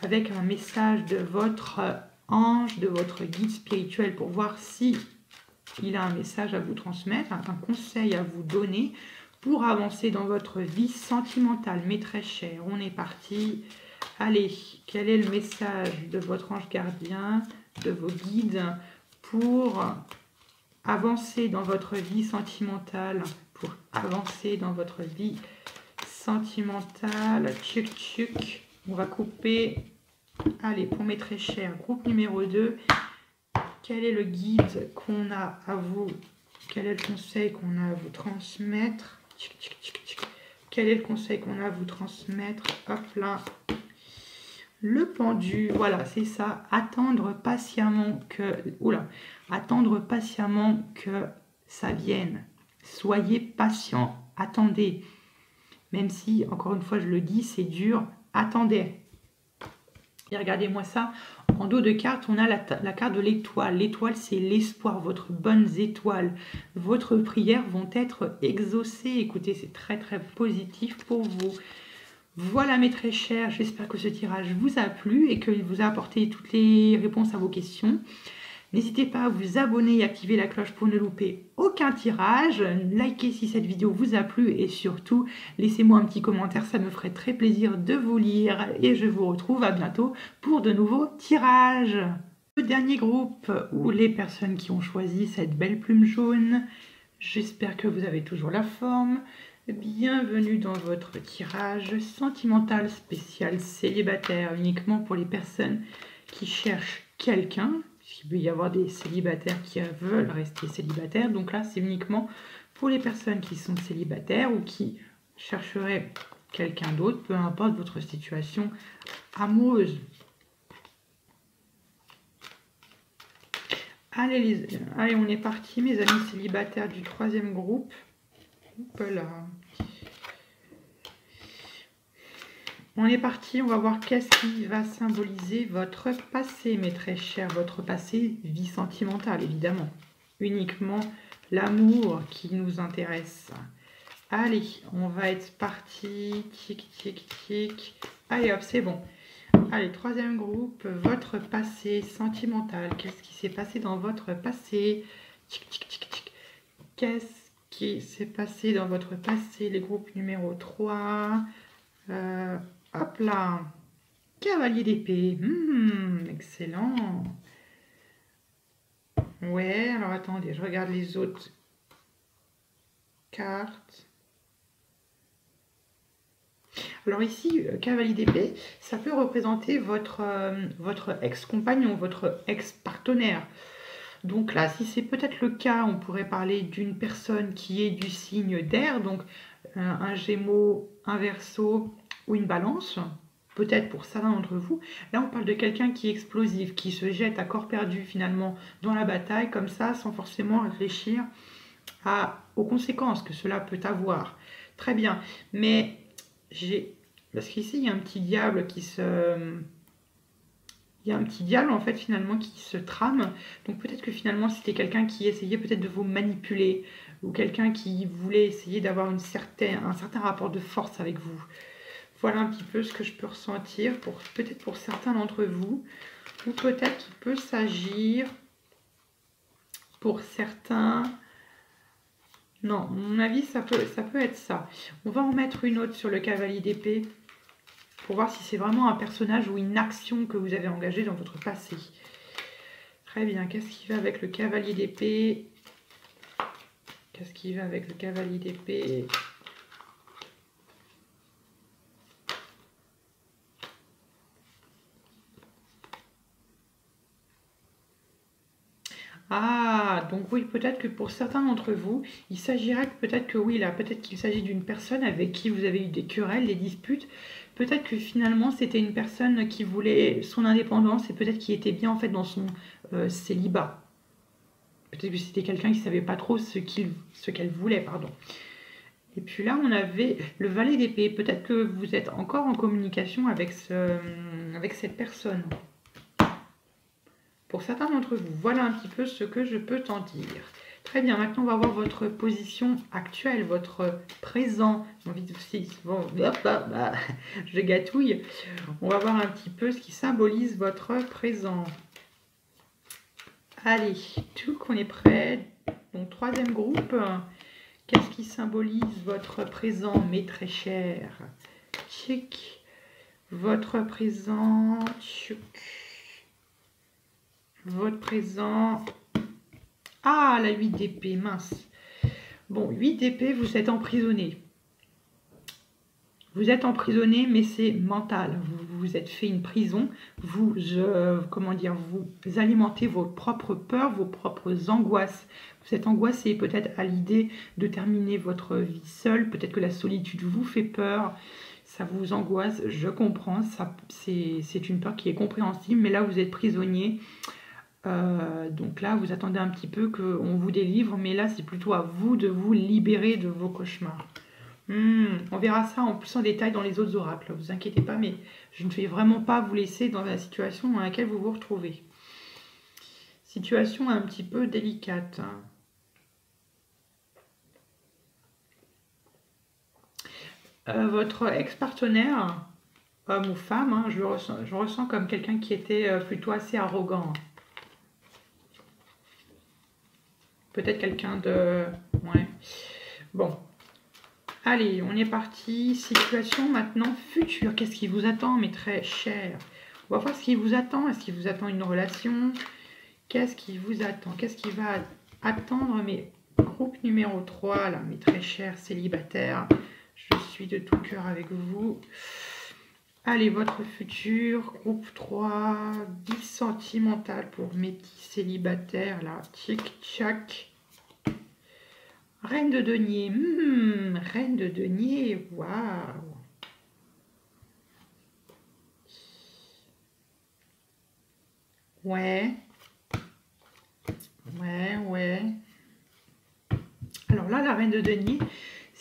avec un message de votre ange, de votre guide spirituel pour voir si il a un message à vous transmettre, un conseil à vous donner pour avancer dans votre vie sentimentale. Mes très chers, on est parti. Allez, quel est le message de votre ange gardien, de vos guides pour avancer dans votre vie sentimentale, pour avancer dans votre vie sentimentale. Tchuc tchuc, on va couper. Allez, pour mes très chers, groupe numéro 2, quel est le guide qu'on a à vous? Quel est le conseil qu'on a à vous transmettre? Quel est le conseil qu'on a à vous transmettre? Hop là. Le pendu, voilà, c'est ça. Attendre patiemment que... Oula, attendre patiemment que ça vienne. Soyez patient, attendez. Même si, encore une fois, je le dis, c'est dur, attendez. Et regardez-moi ça, en dos de carte, on a la carte de l'étoile. L'étoile, c'est l'espoir, votre bonne étoile. Votre prières vont être exaucées. Écoutez, c'est très très positif pour vous. Voilà mes très chers, j'espère que ce tirage vous a plu et qu'il vous a apporté toutes les réponses à vos questions. N'hésitez pas à vous abonner et activer la cloche pour ne louper aucun tirage. Likez si cette vidéo vous a plu et surtout, laissez-moi un petit commentaire, ça me ferait très plaisir de vous lire. Et je vous retrouve à bientôt pour de nouveaux tirages. Le dernier groupe, ou les personnes qui ont choisi cette belle plume jaune, j'espère que vous avez toujours la forme. Bienvenue dans votre tirage sentimental spécial célibataire, uniquement pour les personnes qui cherchent quelqu'un. Il peut y avoir des célibataires qui veulent rester célibataires. Donc là, c'est uniquement pour les personnes qui sont célibataires ou qui chercheraient quelqu'un d'autre, peu importe votre situation amoureuse. Allez, allez, on est parti, mes amis célibataires du troisième groupe. Voilà. On est parti, on va voir qu'est-ce qui va symboliser votre passé, mes très chers. Votre passé, vie sentimentale, évidemment. Uniquement l'amour qui nous intéresse. Allez, on va être parti. Tic, tic, tic. Allez, hop, c'est bon. Allez, troisième groupe, votre passé sentimental. Qu'est-ce qui s'est passé dans votre passé? Tic, tic, tic, tic. Qu'est-ce qui s'est passé dans votre passé? Les groupes numéro 3. Hop là, cavalier d'épée, excellent. Ouais, alors attendez, je regarde les autres cartes. Alors ici, cavalier d'épée, ça peut représenter votre ex-compagnon, votre ex-partenaire. Donc là, si c'est peut-être le cas, on pourrait parler d'une personne qui est du signe d'air, donc un Gémeaux, un Verseau ou une Balance, peut-être pour certains d'entre vous. Là, on parle de quelqu'un qui est explosif, qui se jette à corps perdu finalement dans la bataille, comme ça, sans forcément réfléchir aux conséquences que cela peut avoir. Très bien, mais parce qu'ici, il y a un petit diable qui se... Il y a un petit diable en fait finalement qui se trame. Donc peut-être que finalement c'était quelqu'un qui essayait peut-être de vous manipuler ou quelqu'un qui voulait essayer d'avoir un certain rapport de force avec vous. Voilà un petit peu ce que je peux ressentir peut-être pour certains d'entre vous. Ou peut-être qu'il peut s'agir pour certains... Non, à mon avis ça peut être ça. On va en mettre une autre sur le cavalier d'épée, pour voir si c'est vraiment un personnage ou une action que vous avez engagée dans votre passé. Très bien, qu'est-ce qui va avec le cavalier d'épée? Qu'est-ce qui va avec le cavalier d'épée? Ah, donc oui, peut-être que pour certains d'entre vous, il s'agirait peut-être que oui, là, peut-être qu'il s'agit d'une personne avec qui vous avez eu des querelles, des disputes. Peut-être que finalement, c'était une personne qui voulait son indépendance et peut-être qui était bien en fait dans son célibat. Peut-être que c'était quelqu'un qui ne savait pas trop ce qu'elle voulait, pardon. Et puis là, on avait le valet d'épée. Peut-être que vous êtes encore en communication avec cette personne. Pour certains d'entre vous, voilà un petit peu ce que je peux t'en dire. Très bien, maintenant on va voir votre position actuelle, votre présent. J'ai envie de aussi, bon, hop, je gâtouille. On va voir un petit peu ce qui symbolise votre présent. Allez, tout qu'on est prêt. Donc troisième groupe, qu'est-ce qui symbolise votre présent, mes très chers? Tchic. Votre présent, tchouk. Votre présent. Ah, la 8 d'épée, mince. Bon, 8 d'épée, vous êtes emprisonné. Vous êtes emprisonné, mais c'est mental. Vous vous êtes fait une prison. Vous, comment dire, vous alimentez vos propres peurs, vos propres angoisses. Vous êtes angoissé peut-être à l'idée de terminer votre vie seule. Peut-être que la solitude vous fait peur. Ça vous angoisse, je comprends. C'est une peur qui est compréhensible, mais là, vous êtes prisonnier. Donc là, vous attendez un petit peu qu'on vous délivre, mais là, c'est plutôt à vous de vous libérer de vos cauchemars. On verra ça en plus en détail dans les autres oracles, vous inquiétez pas, mais je ne vais vraiment pas vous laisser dans la situation dans laquelle vous vous retrouvez. Situation un petit peu délicate. Votre ex-partenaire, homme ou femme, hein, je le ressens comme quelqu'un qui était plutôt assez arrogant. Peut-être quelqu'un de... Ouais. Bon. Allez, on est parti. Situation maintenant future. Qu'est-ce qui vous attend, mes très chers? On va voir ce qui vous attend. Est-ce qu'il vous attend une relation? Qu'est-ce qui vous attend? Qu'est-ce qui va attendre mes groupes numéro 3, là, mes très chers célibataires? Je suis de tout cœur avec vous. Allez, votre futur, groupe 3, vie sentimentale pour mes petits célibataires, là, tic-tac. Reine de denier, reine de denier, waouh. Ouais. Alors là, la reine de denier,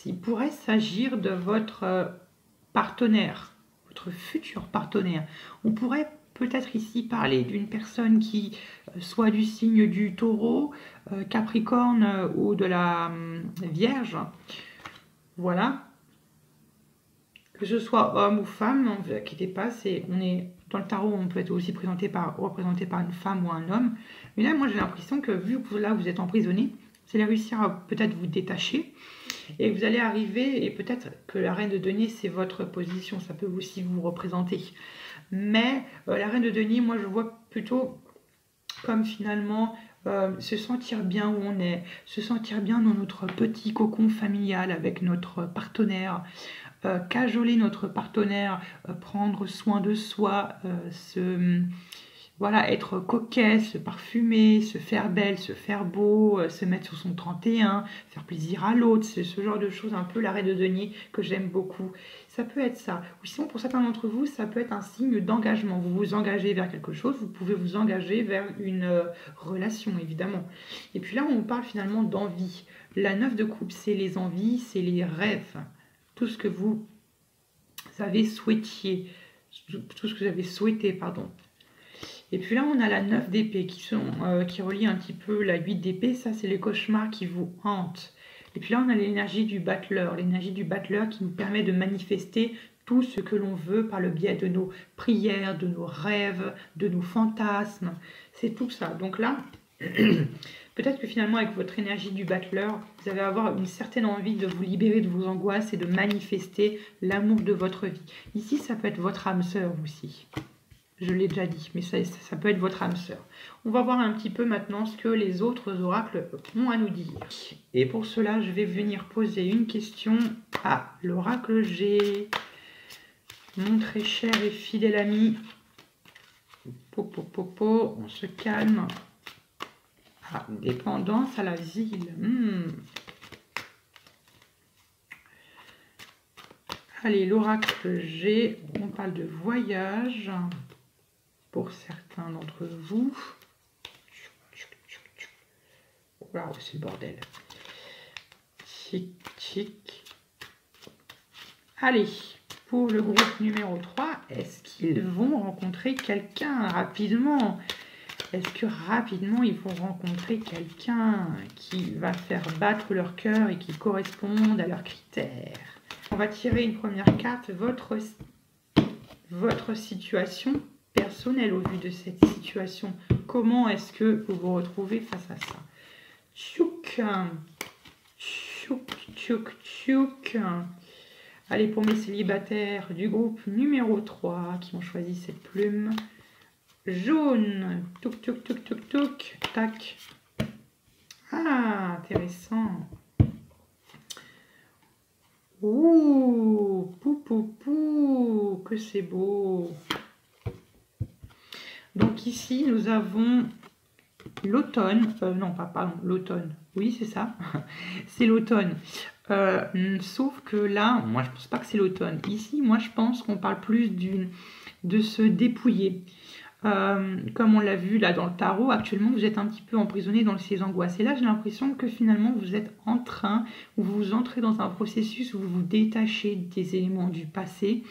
il pourrait s'agir de votre partenaire, votre futur partenaire. On pourrait peut-être ici parler d'une personne qui soit du signe du taureau, capricorne ou de la vierge. Voilà. Que ce soit homme ou femme, ne vous inquiétez pas, on est dans le tarot, on peut être aussi représenté par une femme ou un homme. Mais là, moi, j'ai l'impression que vu que là, vous êtes emprisonné, vous allez réussir à peut-être vous détacher. Et vous allez arriver, et peut-être que la reine de denier, c'est votre position, ça peut aussi vous représenter. Mais la reine de denier, moi, je vois plutôt comme finalement se sentir bien où on est, se sentir bien dans notre petit cocon familial avec notre partenaire, cajoler notre partenaire, prendre soin de soi, voilà, être coquet, se parfumer, se faire belle, se faire beau, se mettre sur son 31, faire plaisir à l'autre, c'est ce genre de choses, un peu la reine de denier que j'aime beaucoup. Ça peut être ça. Ou sinon, pour certains d'entre vous, ça peut être un signe d'engagement. Vous vous engagez vers quelque chose, vous pouvez vous engager vers une relation, évidemment. Et puis là, on parle finalement d'envie. La 9 de coupe, c'est les envies, c'est les rêves. Tout ce que vous avez souhaité, pardon. Et puis là, on a la 9 d'épée qui relie un petit peu la 8 d'épée. Ça, c'est les cauchemars qui vous hantent. Et puis là, on a l'énergie du battleur. L'énergie du battleur qui nous permet de manifester tout ce que l'on veut par le biais de nos prières, de nos rêves, de nos fantasmes. C'est tout ça. Donc là, peut-être que finalement, avec votre énergie du battleur, vous allez avoir une certaine envie de vous libérer de vos angoisses et de manifester l'amour de votre vie. Ici, ça peut être votre âme sœur aussi. Je l'ai déjà dit, mais ça peut être votre âme sœur. On va voir un petit peu maintenant ce que les autres oracles ont à nous dire. Et pour cela, je vais venir poser une question à l'oracle G. Mon très cher et fidèle ami. On se calme. Ah, dépendance à l'asile. Allez, l'oracle G, on parle de voyage pour certains d'entre vous. Waouh, c'est le bordel. Tic, tic. Allez, pour le groupe numéro 3, est-ce qu'ils vont rencontrer quelqu'un rapidement? Est-ce que rapidement ils vont rencontrer quelqu'un qui va faire battre leur cœur et qui corresponde à leurs critères? On va tirer une première carte, votre situation personnelle au vu de cette situation. Comment est-ce que vous vous retrouvez face à ça? Tchouk, tchouk, tchouk, tchouk. Allez, pour mes célibataires du groupe numéro 3 qui ont choisi cette plume jaune. Touk, touk, touk, touk, touk. Tac. Ah, intéressant. Ouh, pou, pou, pou, que c'est beau. Donc ici, nous avons l'automne. Non, pardon, l'automne. Oui, c'est ça. C'est l'automne. Sauf que là, moi, je pense pas que c'est l'automne. Ici, moi, je pense qu'on parle plus de se dépouiller. Comme on l'a vu là dans le tarot, actuellement vous êtes un petit peu emprisonné dans ces angoisses. Et là j'ai l'impression que finalement vous êtes en train, ou vous entrez dans un processus où vous vous détachez des éléments du passé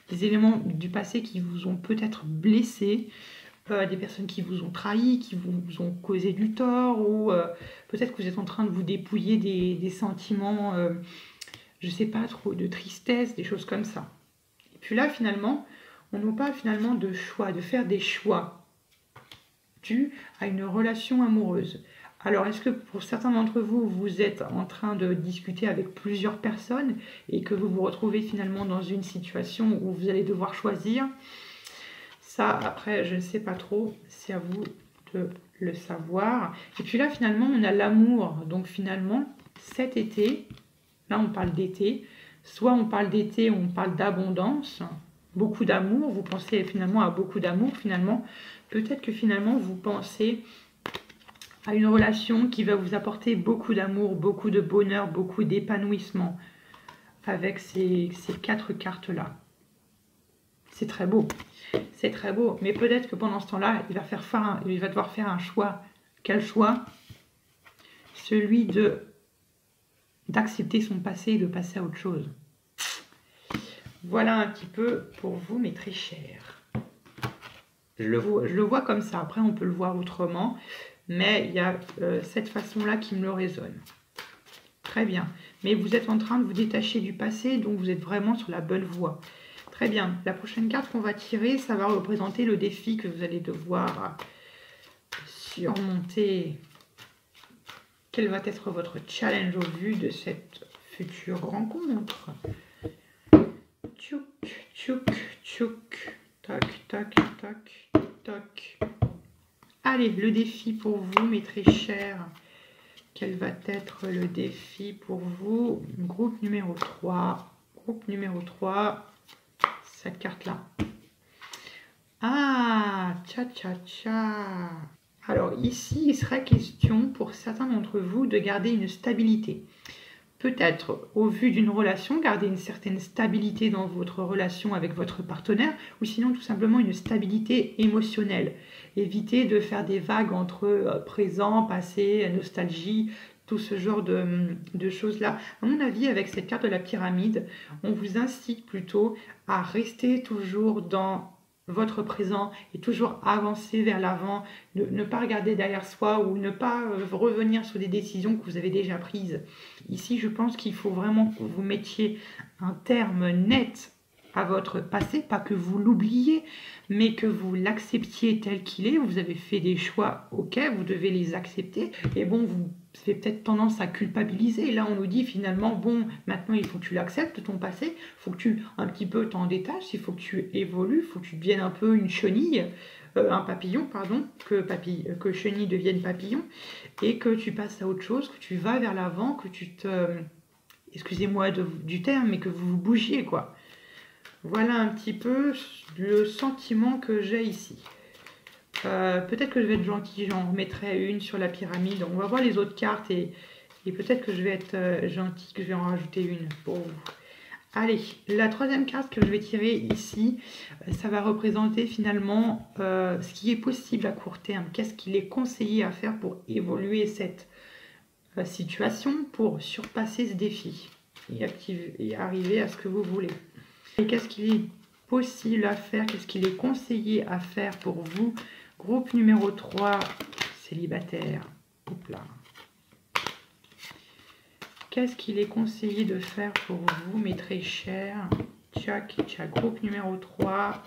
qui vous ont peut-être blessé, des personnes qui vous ont trahi, qui vous ont causé du tort, ou peut-être que vous êtes en train de vous dépouiller des sentiments, je sais pas trop, de tristesse, des choses comme ça. Et puis là finalement, on n'a pas finalement de choix, de faire des choix dus à une relation amoureuse. Alors, est-ce que pour certains d'entre vous, vous êtes en train de discuter avec plusieurs personnes et que vous vous retrouvez finalement dans une situation où vous allez devoir choisir? Ça, après, je ne sais pas trop, c'est à vous de le savoir. Et puis là, finalement, on a l'amour. Donc finalement, cet été, là on parle d'été, soit on parle d'été, on parle d'abondance, beaucoup d'amour, vous pensez finalement à beaucoup d'amour finalement. Peut-être que finalement vous pensez à une relation qui va vous apporter beaucoup d'amour, beaucoup de bonheur, beaucoup d'épanouissement avec ces 4 cartes-là. C'est très beau, c'est très beau. Mais peut-être que pendant ce temps-là, il va devoir faire un choix. Quel choix? Celui d'accepter son passé et de passer à autre chose. Voilà un petit peu pour vous, mes très chers. Je le vois comme ça. Après, on peut le voir autrement. Mais il y a cette façon-là qui me le résonne. Très bien. Mais vous êtes en train de vous détacher du passé, donc vous êtes vraiment sur la bonne voie. Très bien. La prochaine carte qu'on va tirer, ça va représenter le défi que vous allez devoir surmonter. Quel va être votre challenge au vu de cette future rencontre? Tchouk, tchouk, tchouk, tac, tac, tac, tac. Allez, le défi pour vous, mes très chers. Quel va être le défi pour vous? Groupe numéro 3. Groupe numéro 3. Cette carte-là. Ah, tcha, tcha, tcha. Alors ici, il serait question pour certains d'entre vous de garder une stabilité. Peut-être, au vu d'une relation, garder une certaine stabilité dans votre relation avec votre partenaire, ou sinon tout simplement une stabilité émotionnelle. Évitez de faire des vagues entre présent, passé, nostalgie, tout ce genre de choses-là. À mon avis, avec cette carte de la pyramide, on vous incite plutôt à rester toujours dans votre présent et toujours avancer vers l'avant, ne pas regarder derrière soi ou ne pas revenir sur des décisions que vous avez déjà prises. Ici, je pense qu'il faut vraiment que vous mettiez un terme net à votre passé, pas que vous l'oubliez, mais que vous l'acceptiez tel qu'il est. Vous avez fait des choix, ok, vous devez les accepter. Et bon, vous avez peut-être tendance à culpabiliser. Et là, on nous dit finalement, bon, maintenant, il faut que tu l'acceptes, ton passé. Il faut que tu, un petit peu, t'en détaches. Il faut que tu évolues. Il faut que tu deviennes un peu une chenille, un papillon, pardon, que chenille devienne papillon. Et que tu passes à autre chose, que tu vas vers l'avant, que tu te... excusez-moi du terme, mais que vous vous bougiez, quoi. Voilà un petit peu le sentiment que j'ai ici. Peut-être que je vais être gentille, j'en remettrai une sur la pyramide. On va voir les autres cartes et peut-être que je vais être gentille, que je vais en rajouter une pour vous. Allez, la troisième carte que je vais tirer ici, ça va représenter finalement ce qui est possible à court terme. Qu'est-ce qu'il est conseillé à faire pour évoluer cette situation, pour surpasser ce défi et arriver à ce que vous voulez. Et qu'est-ce qu'il est possible à faire, qu'est-ce qu'il est conseillé à faire pour vous? Groupe numéro 3, célibataire. Hop là. Qu'est-ce qu'il est conseillé de faire pour vous, mes très chers? Tchac, tchac. Groupe numéro 3.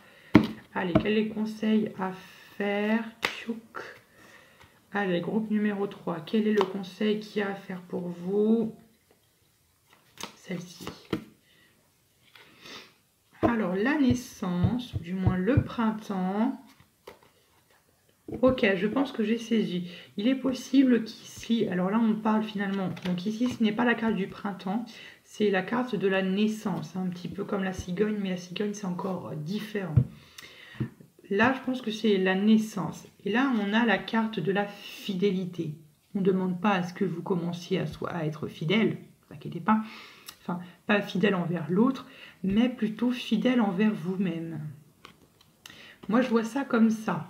Allez, quel est le conseil à faire? Tchouk. Allez, groupe numéro 3. Quel est le conseil qu'il y a à faire pour vous? Celle-ci. Alors, la naissance, ou du moins le printemps. Ok, je pense que j'ai saisi. Il est possible qu'ici, alors là on parle finalement, donc ici ce n'est pas la carte du printemps, c'est la carte de la naissance, un petit peu comme la cigogne, mais la cigogne c'est encore différent. Là je pense que c'est la naissance. Et là on a la carte de la fidélité. On ne demande pas à ce que vous commenciez à être fidèle, ne vous inquiétez pas. Enfin, pas fidèle envers l'autre, mais plutôt fidèle envers vous-même. Moi je vois ça comme ça.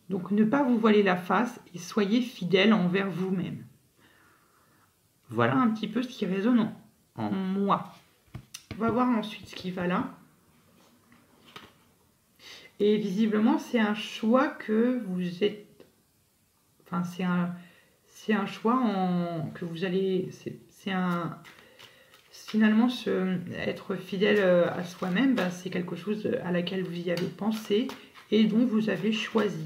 Donc, ne pas vous voiler la face et soyez fidèle envers vous-même. Voilà un petit peu ce qui résonne en moi. On va voir ensuite ce qui va là. Et visiblement, c'est un choix que vous êtes... Enfin, c'est un choix que vous allez... Finalement, être fidèle à soi-même, ben, c'est quelque chose à laquelle vous y avez pensé et dont vous avez choisi.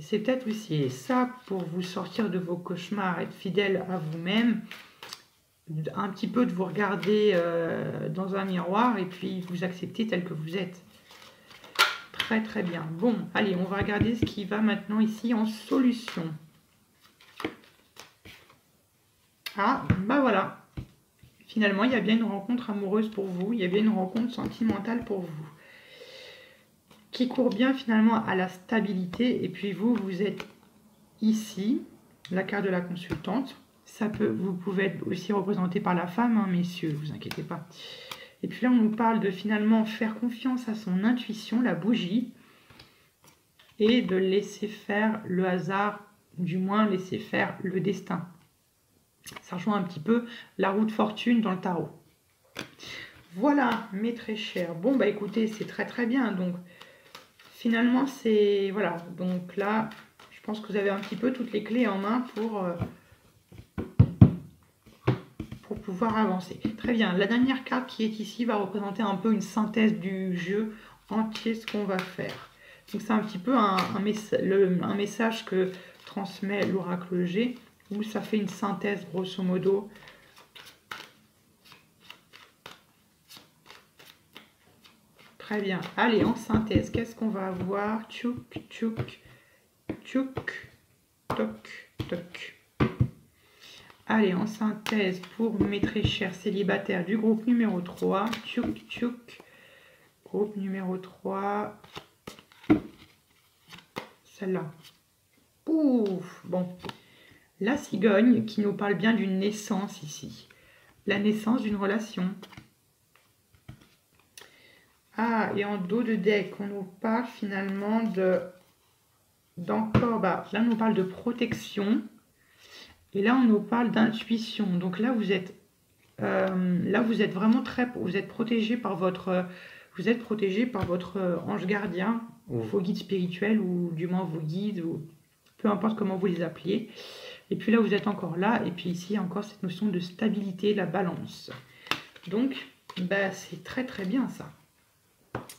C'est peut-être aussi ça pour vous sortir de vos cauchemars, être fidèle à vous-même, un petit peu de vous regarder dans un miroir et puis vous accepter tel que vous êtes. Très très bien. Bon, allez, on va regarder ce qui va maintenant ici en solution. Ah, bah voilà. Finalement, il y a bien une rencontre amoureuse pour vous, il y a bien une rencontre sentimentale pour vous, qui court bien finalement à la stabilité. Et puis vous, vous êtes ici, la carte de la consultante. Vous pouvez être aussi représenté par la femme, hein, messieurs, vous inquiétez pas. Et puis là, on nous parle de finalement faire confiance à son intuition, la bougie, et de laisser faire le hasard, du moins laisser faire le destin. Ça rejoint un petit peu la roue de fortune dans le tarot. Voilà, mes très chers. Bon, bah écoutez, c'est très très bien. Donc, finalement, c'est... Voilà, donc là, je pense que vous avez un petit peu toutes les clés en main pour pouvoir avancer. Très bien, la dernière carte qui est ici va représenter un peu une synthèse du jeu entier, ce qu'on va faire. Donc c'est un petit peu un message que transmet l'oracle G, où ça fait une synthèse grosso modo. Très bien. Allez, en synthèse, qu'est-ce qu'on va avoir? Tchouk, tchouk, tchouk, toc, toc. Allez, en synthèse, pour mes très chers célibataires du groupe numéro 3, tchouk, tchouk, groupe numéro 3, celle-là. Ouf, bon. La cigogne qui nous parle bien d'une naissance ici. La naissance d'une relation. Ah, et en dos de deck, on nous parle finalement d'encore, bah, là on nous parle de protection. Et là, on nous parle d'intuition. Donc là, vous êtes vraiment vous êtes protégé par votre ange gardien, ou vos guides spirituels, ou du moins vos guides, ou peu importe comment vous les appelez. Et puis là, vous êtes encore là. Et puis ici, encore cette notion de stabilité, la balance. Donc, Bah, c'est très très bien ça.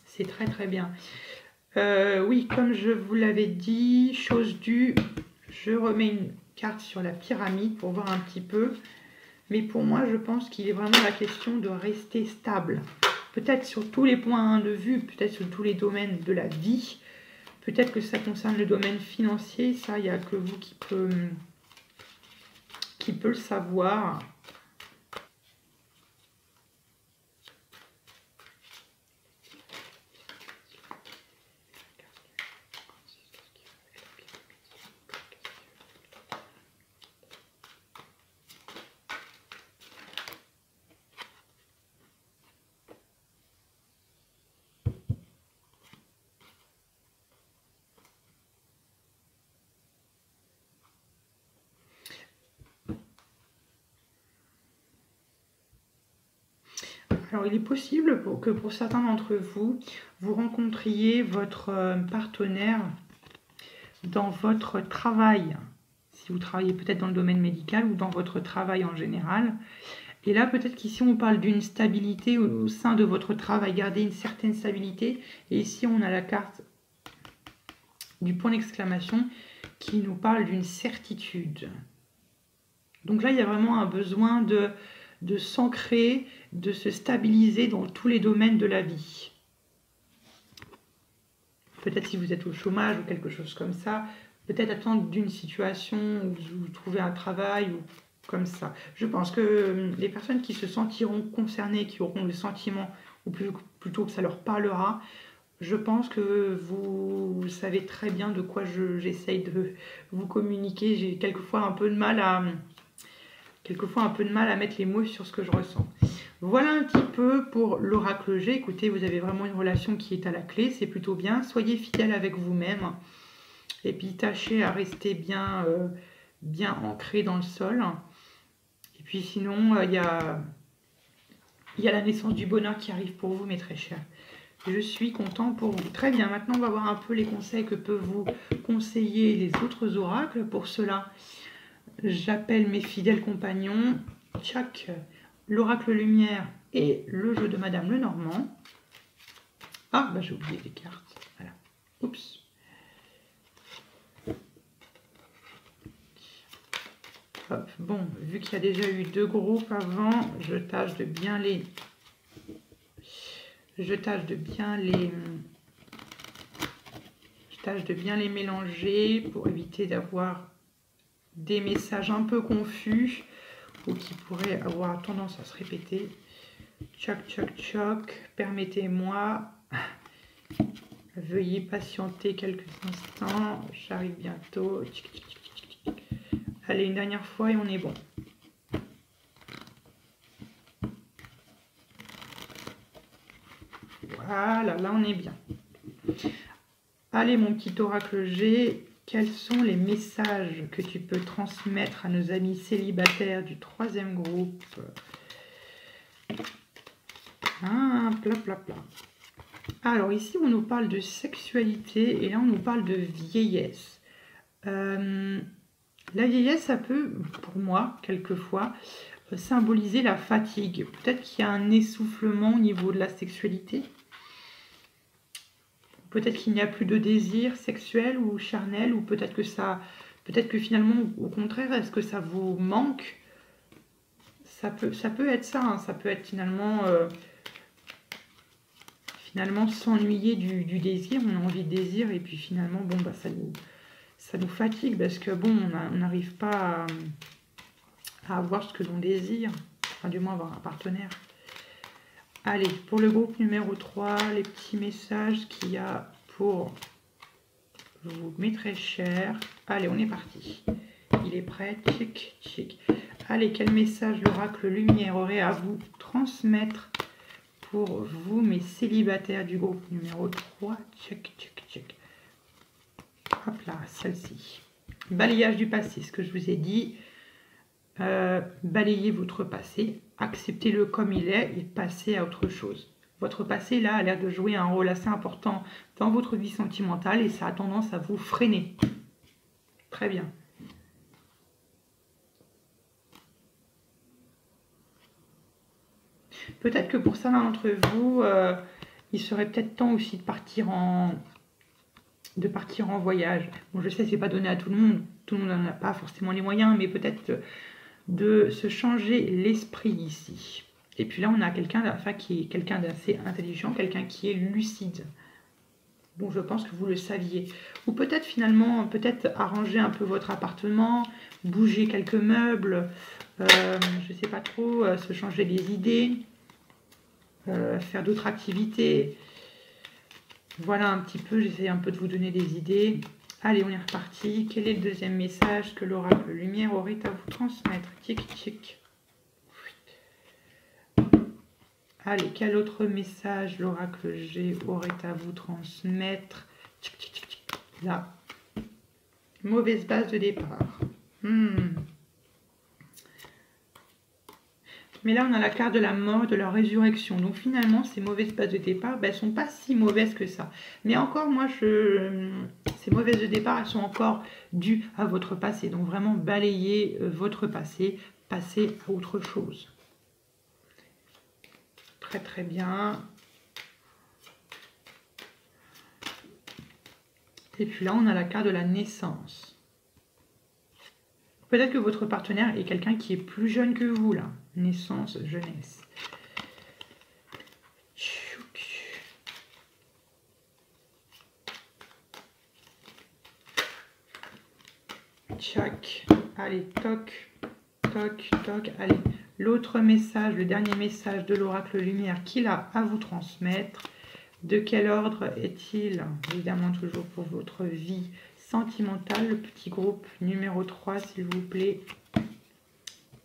C'est très très bien. Oui, comme je vous l'avais dit, chose due, je remets une carte sur la pyramide pour voir un petit peu. Mais pour moi, je pense qu'il est vraiment la question de rester stable. Peut-être sur tous les points de vue, peut-être sur tous les domaines de la vie. Peut-être que ça concerne le domaine financier. Ça, il n'y a que vous qui peut le savoir. Alors, il est possible que pour certains d'entre vous, vous rencontriez votre partenaire dans votre travail. Si vous travaillez peut-être dans le domaine médical ou dans votre travail en général. Et là, peut-être qu'ici, on parle d'une stabilité au sein de votre travail. Gardez une certaine stabilité. Et ici, on a la carte du point d'exclamation qui nous parle d'une certitude. Donc là, il y a vraiment un besoin de s'ancrer, de se stabiliser dans tous les domaines de la vie. Peut-être si vous êtes au chômage ou quelque chose comme ça, peut-être attendre d'une situation où vous trouvez un travail ou comme ça. Je pense que les personnes qui se sentiront concernées, qui auront le sentiment, ou plutôt que ça leur parlera, je pense que vous savez très bien de quoi j'essaye de vous communiquer. J'ai quelquefois un peu de mal à mettre les mots sur ce que je ressens. Voilà un petit peu pour l'oracle G. Écoutez, vous avez vraiment une relation qui est à la clé, c'est plutôt bien. Soyez fidèle avec vous-même et puis tâchez à rester bien ancré dans le sol. Et puis sinon, il y a la naissance du bonheur qui arrive pour vous, mes très chers. Je suis content pour vous. Très bien, maintenant on va voir un peu les conseils que peuvent vous conseiller les autres oracles. Pour cela, j'appelle mes fidèles compagnons, Tchak, l'oracle lumière et le jeu de Madame Lenormand. Ah, bah j'ai oublié des cartes. Voilà. Oups. Hop. Bon, vu qu'il y a déjà eu 2 groupes avant, je tâche de bien les mélanger pour éviter d'avoir des messages un peu confus ou qui pourraient avoir tendance à se répéter. Tchoc, tchoc, tchoc. Permettez-moi. Veuillez patienter quelques instants. J'arrive bientôt. Allez, une dernière fois et on est bon. Voilà, là on est bien. Allez, mon petit oracle G, quels sont les messages que tu peux transmettre à nos amis célibataires du 3e groupe? Ah, pla, pla, pla. Alors ici, on nous parle de sexualité et là, on nous parle de vieillesse. La vieillesse, ça peut, pour moi, quelquefois, symboliser la fatigue. Peut-être qu'il y a un essoufflement au niveau de la sexualité. Peut-être qu'il n'y a plus de désir sexuel ou charnel, ou peut-être que finalement, au contraire, est-ce que ça vous manque? Ça peut être ça, hein. Ça peut être finalement s'ennuyer du désir. On a envie de désir et puis finalement, bon, bah, ça nous fatigue parce que bon, on n'arrive pas à avoir ce que l'on désire, enfin du moins avoir un partenaire. Allez, pour le groupe numéro 3, les petits messages qu'il y a pour vous, mes très chers. Allez, on est parti. Il est prêt, tchic, tchic. Allez, quel message l'oracle lumière aurait à vous transmettre pour vous, mes célibataires du groupe numéro 3. Tchic, tchic, tchic. Hop là, celle-ci. Balayage du passé, ce que je vous ai dit. Balayez votre passé, acceptez-le comme il est et passez à autre chose. Votre passé, là, a l'air de jouer un rôle assez important dans votre vie sentimentale et ça a tendance à vous freiner. Très bien. Peut-être que pour certains d'entre vous, il serait peut-être temps aussi de partir en voyage. Bon, je sais, c'est pas donné à tout le monde n'en a pas forcément les moyens, mais peut-être de se changer l'esprit ici. Et puis là, on a quelqu'un qui est quelqu'un d'assez intelligent, quelqu'un qui est lucide. Bon, je pense que vous le saviez. Ou peut-être finalement, peut-être arranger un peu votre appartement, bouger quelques meubles, je ne sais pas trop, se changer les idées, faire d'autres activités. Voilà un petit peu, j'essaie un peu de vous donner des idées. Allez, on est reparti. Quel est le deuxième message que l'oracle lumière aurait à vous transmettre? Tic, tic. Allez, quel autre message l'oracle G aurait à vous transmettre? Tic, tic, tic, tic. Là. Mauvaise base de départ. Mais là, on a la carte de la mort, de la résurrection. Donc finalement, ces mauvaises bases de départ, elles ne sont pas si mauvaises que ça. Mais encore, moi, ces mauvaises de départ, elles sont encore dues à votre passé. Donc vraiment, balayez votre passé, passez à autre chose. Très très bien. Et puis là, on a la carte de la naissance. Peut-être que votre partenaire est quelqu'un qui est plus jeune que vous, là. Naissance, jeunesse. Tchac. Allez, toc, toc, toc. Allez, l'autre message, le dernier message de l'oracle lumière qu'il a à vous transmettre. De quel ordre est-il? Évidemment, toujours pour votre vie sentimentale. Le petit groupe numéro 3, s'il vous plaît.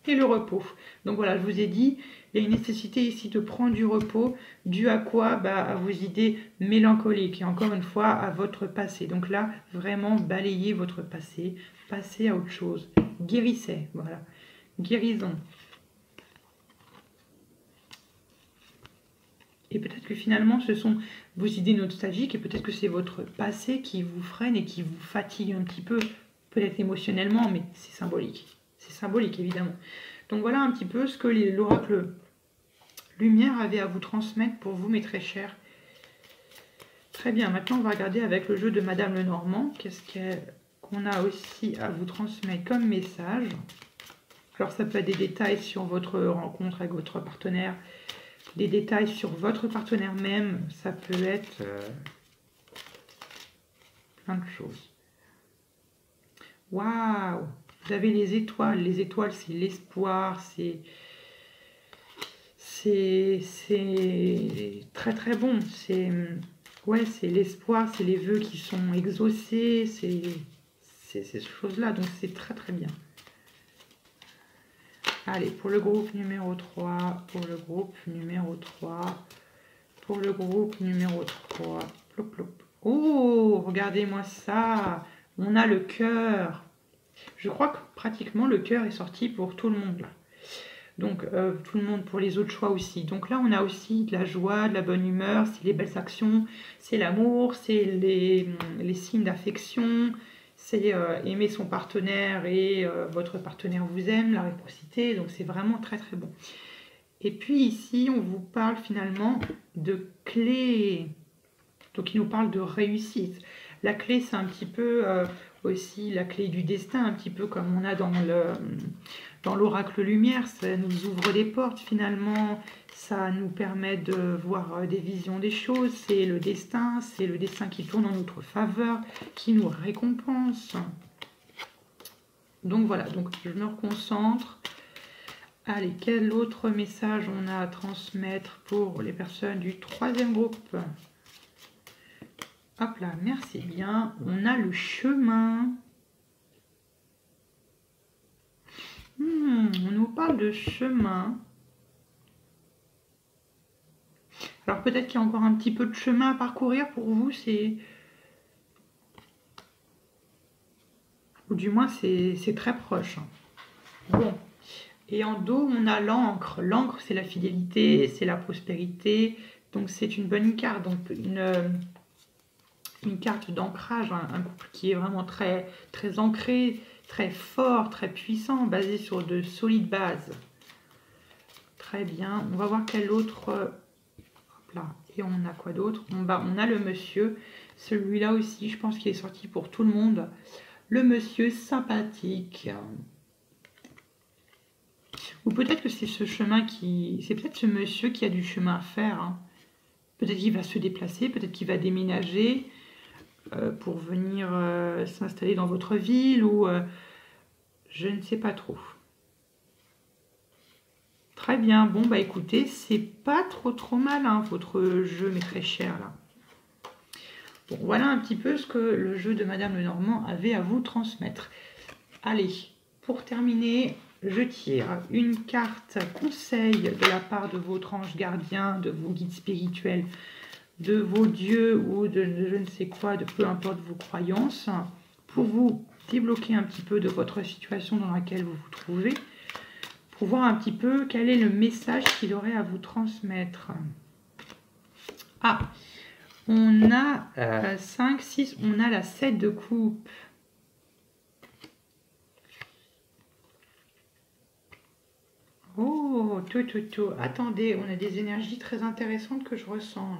Et le repos. Donc voilà, je vous ai dit, il y a une nécessité ici de prendre du repos, dû à quoi? À vos idées mélancoliques et encore une fois à votre passé. Donc là, vraiment balayez votre passé, passez à autre chose. Guérissez, voilà, guérison. Et peut-être que finalement, ce sont vos idées nostalgiques et peut-être que c'est votre passé qui vous freine et qui vous fatigue un petit peu, peut-être émotionnellement, mais c'est symbolique. C'est symbolique, évidemment. Donc voilà un petit peu ce que l'oracle lumière avait à vous transmettre pour vous, mes très chers. Très bien, maintenant on va regarder avec le jeu de Madame Lenormand. Qu'est-ce qu'on a aussi à vous transmettre comme message? Alors ça peut être des détails sur votre rencontre avec votre partenaire, des détails sur votre partenaire même, ça peut être plein de choses. Waouh! Vous avez les étoiles. Les étoiles, c'est l'espoir, c'est très très bon. C'est l'espoir, c'est les vœux qui sont exaucés, c'est ces choses-là. Donc c'est très très bien. Allez, pour le groupe numéro 3, pour le groupe numéro 3, pour le groupe numéro 3. Plop, plop. Oh, regardez-moi ça. On a le cœur. Je crois que pratiquement le cœur est sorti pour tout le monde là. Donc tout le monde, pour les autres choix aussi. Donc là on a aussi de la joie, de la bonne humeur, c'est les belles actions, c'est l'amour, c'est les signes d'affection, c'est aimer son partenaire et votre partenaire vous aime, la réciprocité. Donc c'est vraiment très très bon. Et puis ici on vous parle finalement de clés. Donc il nous parle de réussite. La clé c'est un petit peu aussi la clé du destin, un petit peu comme on a dans l'oracle lumière. Ça nous ouvre des portes finalement, ça nous permet de voir des visions des choses. C'est le destin qui tourne en notre faveur, qui nous récompense. Donc voilà, donc je me reconcentre. Allez, quel autre message on a à transmettre pour les personnes du troisième groupe? Hop là, merci bien. On a le chemin. On nous parle de chemin. Alors peut-être qu'il y a encore un petit peu de chemin à parcourir pour vous. Ou du moins, c'est très proche. Bon. Et en dos, on a l'encre. L'encre, c'est la fidélité, c'est la prospérité. Donc c'est une bonne carte. Donc une carte d'ancrage, un couple qui est vraiment très, très ancré, très fort, très puissant, basé sur de solides bases. Très bien. On va voir quel autre... hop là. Et on a quoi d'autre? On a le monsieur. Celui-là aussi, je pense qu'il est sorti pour tout le monde. Le monsieur sympathique. Ou peut-être que c'est ce chemin qui... C'est peut-être ce monsieur qui a du chemin à faire. Hein. Peut-être qu'il va se déplacer, peut-être qu'il va déménager pour venir s'installer dans votre ville ou... je ne sais pas trop. Très bien. Bon, bah écoutez, c'est pas trop mal, hein, votre jeu, mes très chers, là. Bon, voilà un petit peu ce que le jeu de Madame Lenormand avait à vous transmettre. Allez, pour terminer, je tire une carte conseil de la part de votre ange gardien, de vos guides spirituels, de vos dieux ou de je ne sais quoi, de peu importe vos croyances, pour vous débloquer un petit peu de votre situation dans laquelle vous vous trouvez, pour voir un petit peu quel est le message qu'il aurait à vous transmettre. Ah, on a 5, 6, on a la 7 de coupe. Oh, tout. Attendez, on a des énergies très intéressantes que je ressens.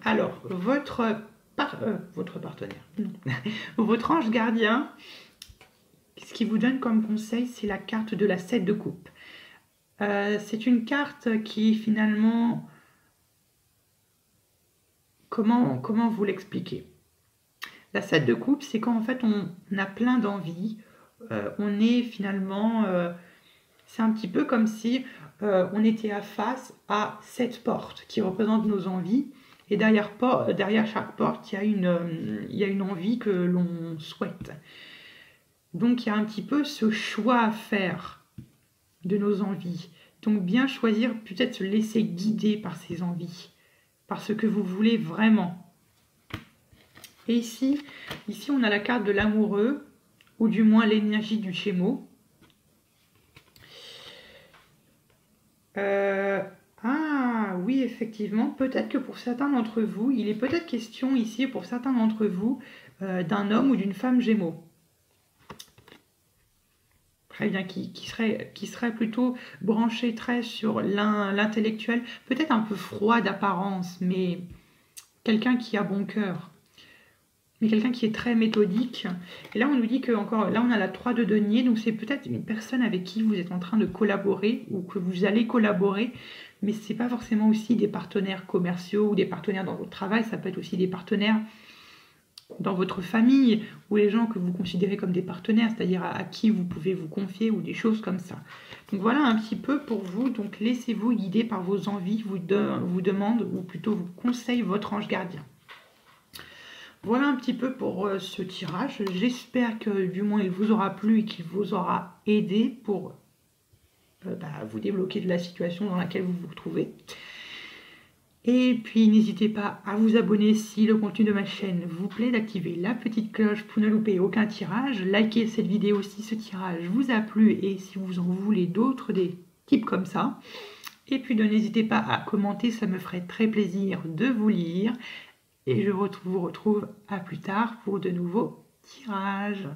Alors, votre partenaire, non. Votre ange gardien, ce qu'il vous donne comme conseil, c'est la carte de la 7 de coupe. C'est une carte qui finalement... Comment vous l'expliquer? La 7 de coupe, c'est quand en fait on a plein d'envies. On est finalement... c'est un petit peu comme si on était face à 7 portes qui représentent nos envies. Et derrière chaque porte, il y a une envie que l'on souhaite. Donc il y a un petit peu ce choix à faire de nos envies. Donc bien choisir, peut-être se laisser guider par ces envies, par ce que vous voulez vraiment. Et ici on a la carte de l'amoureux, ou du moins l'énergie du Gémeaux. Ah oui, effectivement, peut-être que pour certains d'entre vous, il est peut-être question ici, pour certains d'entre vous, d'un homme ou d'une femme Gémeaux. Très bien, qui serait plutôt branché très sur l'intellectuel, peut-être un peu froid d'apparence, mais quelqu'un qui a bon cœur, mais quelqu'un qui est très méthodique. Et là, on nous dit que encore, là, on a la 3 de denier, donc c'est peut-être une personne avec qui vous êtes en train de collaborer ou que vous allez collaborer, mais ce n'est pas forcément aussi des partenaires commerciaux ou des partenaires dans votre travail, ça peut être aussi des partenaires dans votre famille ou les gens que vous considérez comme des partenaires, c'est-à-dire à qui vous pouvez vous confier ou des choses comme ça. Donc voilà un petit peu pour vous. Donc laissez-vous guider par vos envies, vous demande ou plutôt vous conseille votre ange gardien. Voilà un petit peu pour ce tirage. J'espère que du moins il vous aura plu et qu'il vous aura aidé pour vous débloquer de la situation dans laquelle vous vous trouvez. Et puis n'hésitez pas à vous abonner si le contenu de ma chaîne vous plaît, d'activer la petite cloche pour ne louper aucun tirage. Likez cette vidéo si ce tirage vous a plu et si vous en voulez d'autres des types comme ça. Et puis n'hésitez pas à commenter, ça me ferait très plaisir de vous lire. Et je vous retrouve à plus tard pour de nouveaux tirages.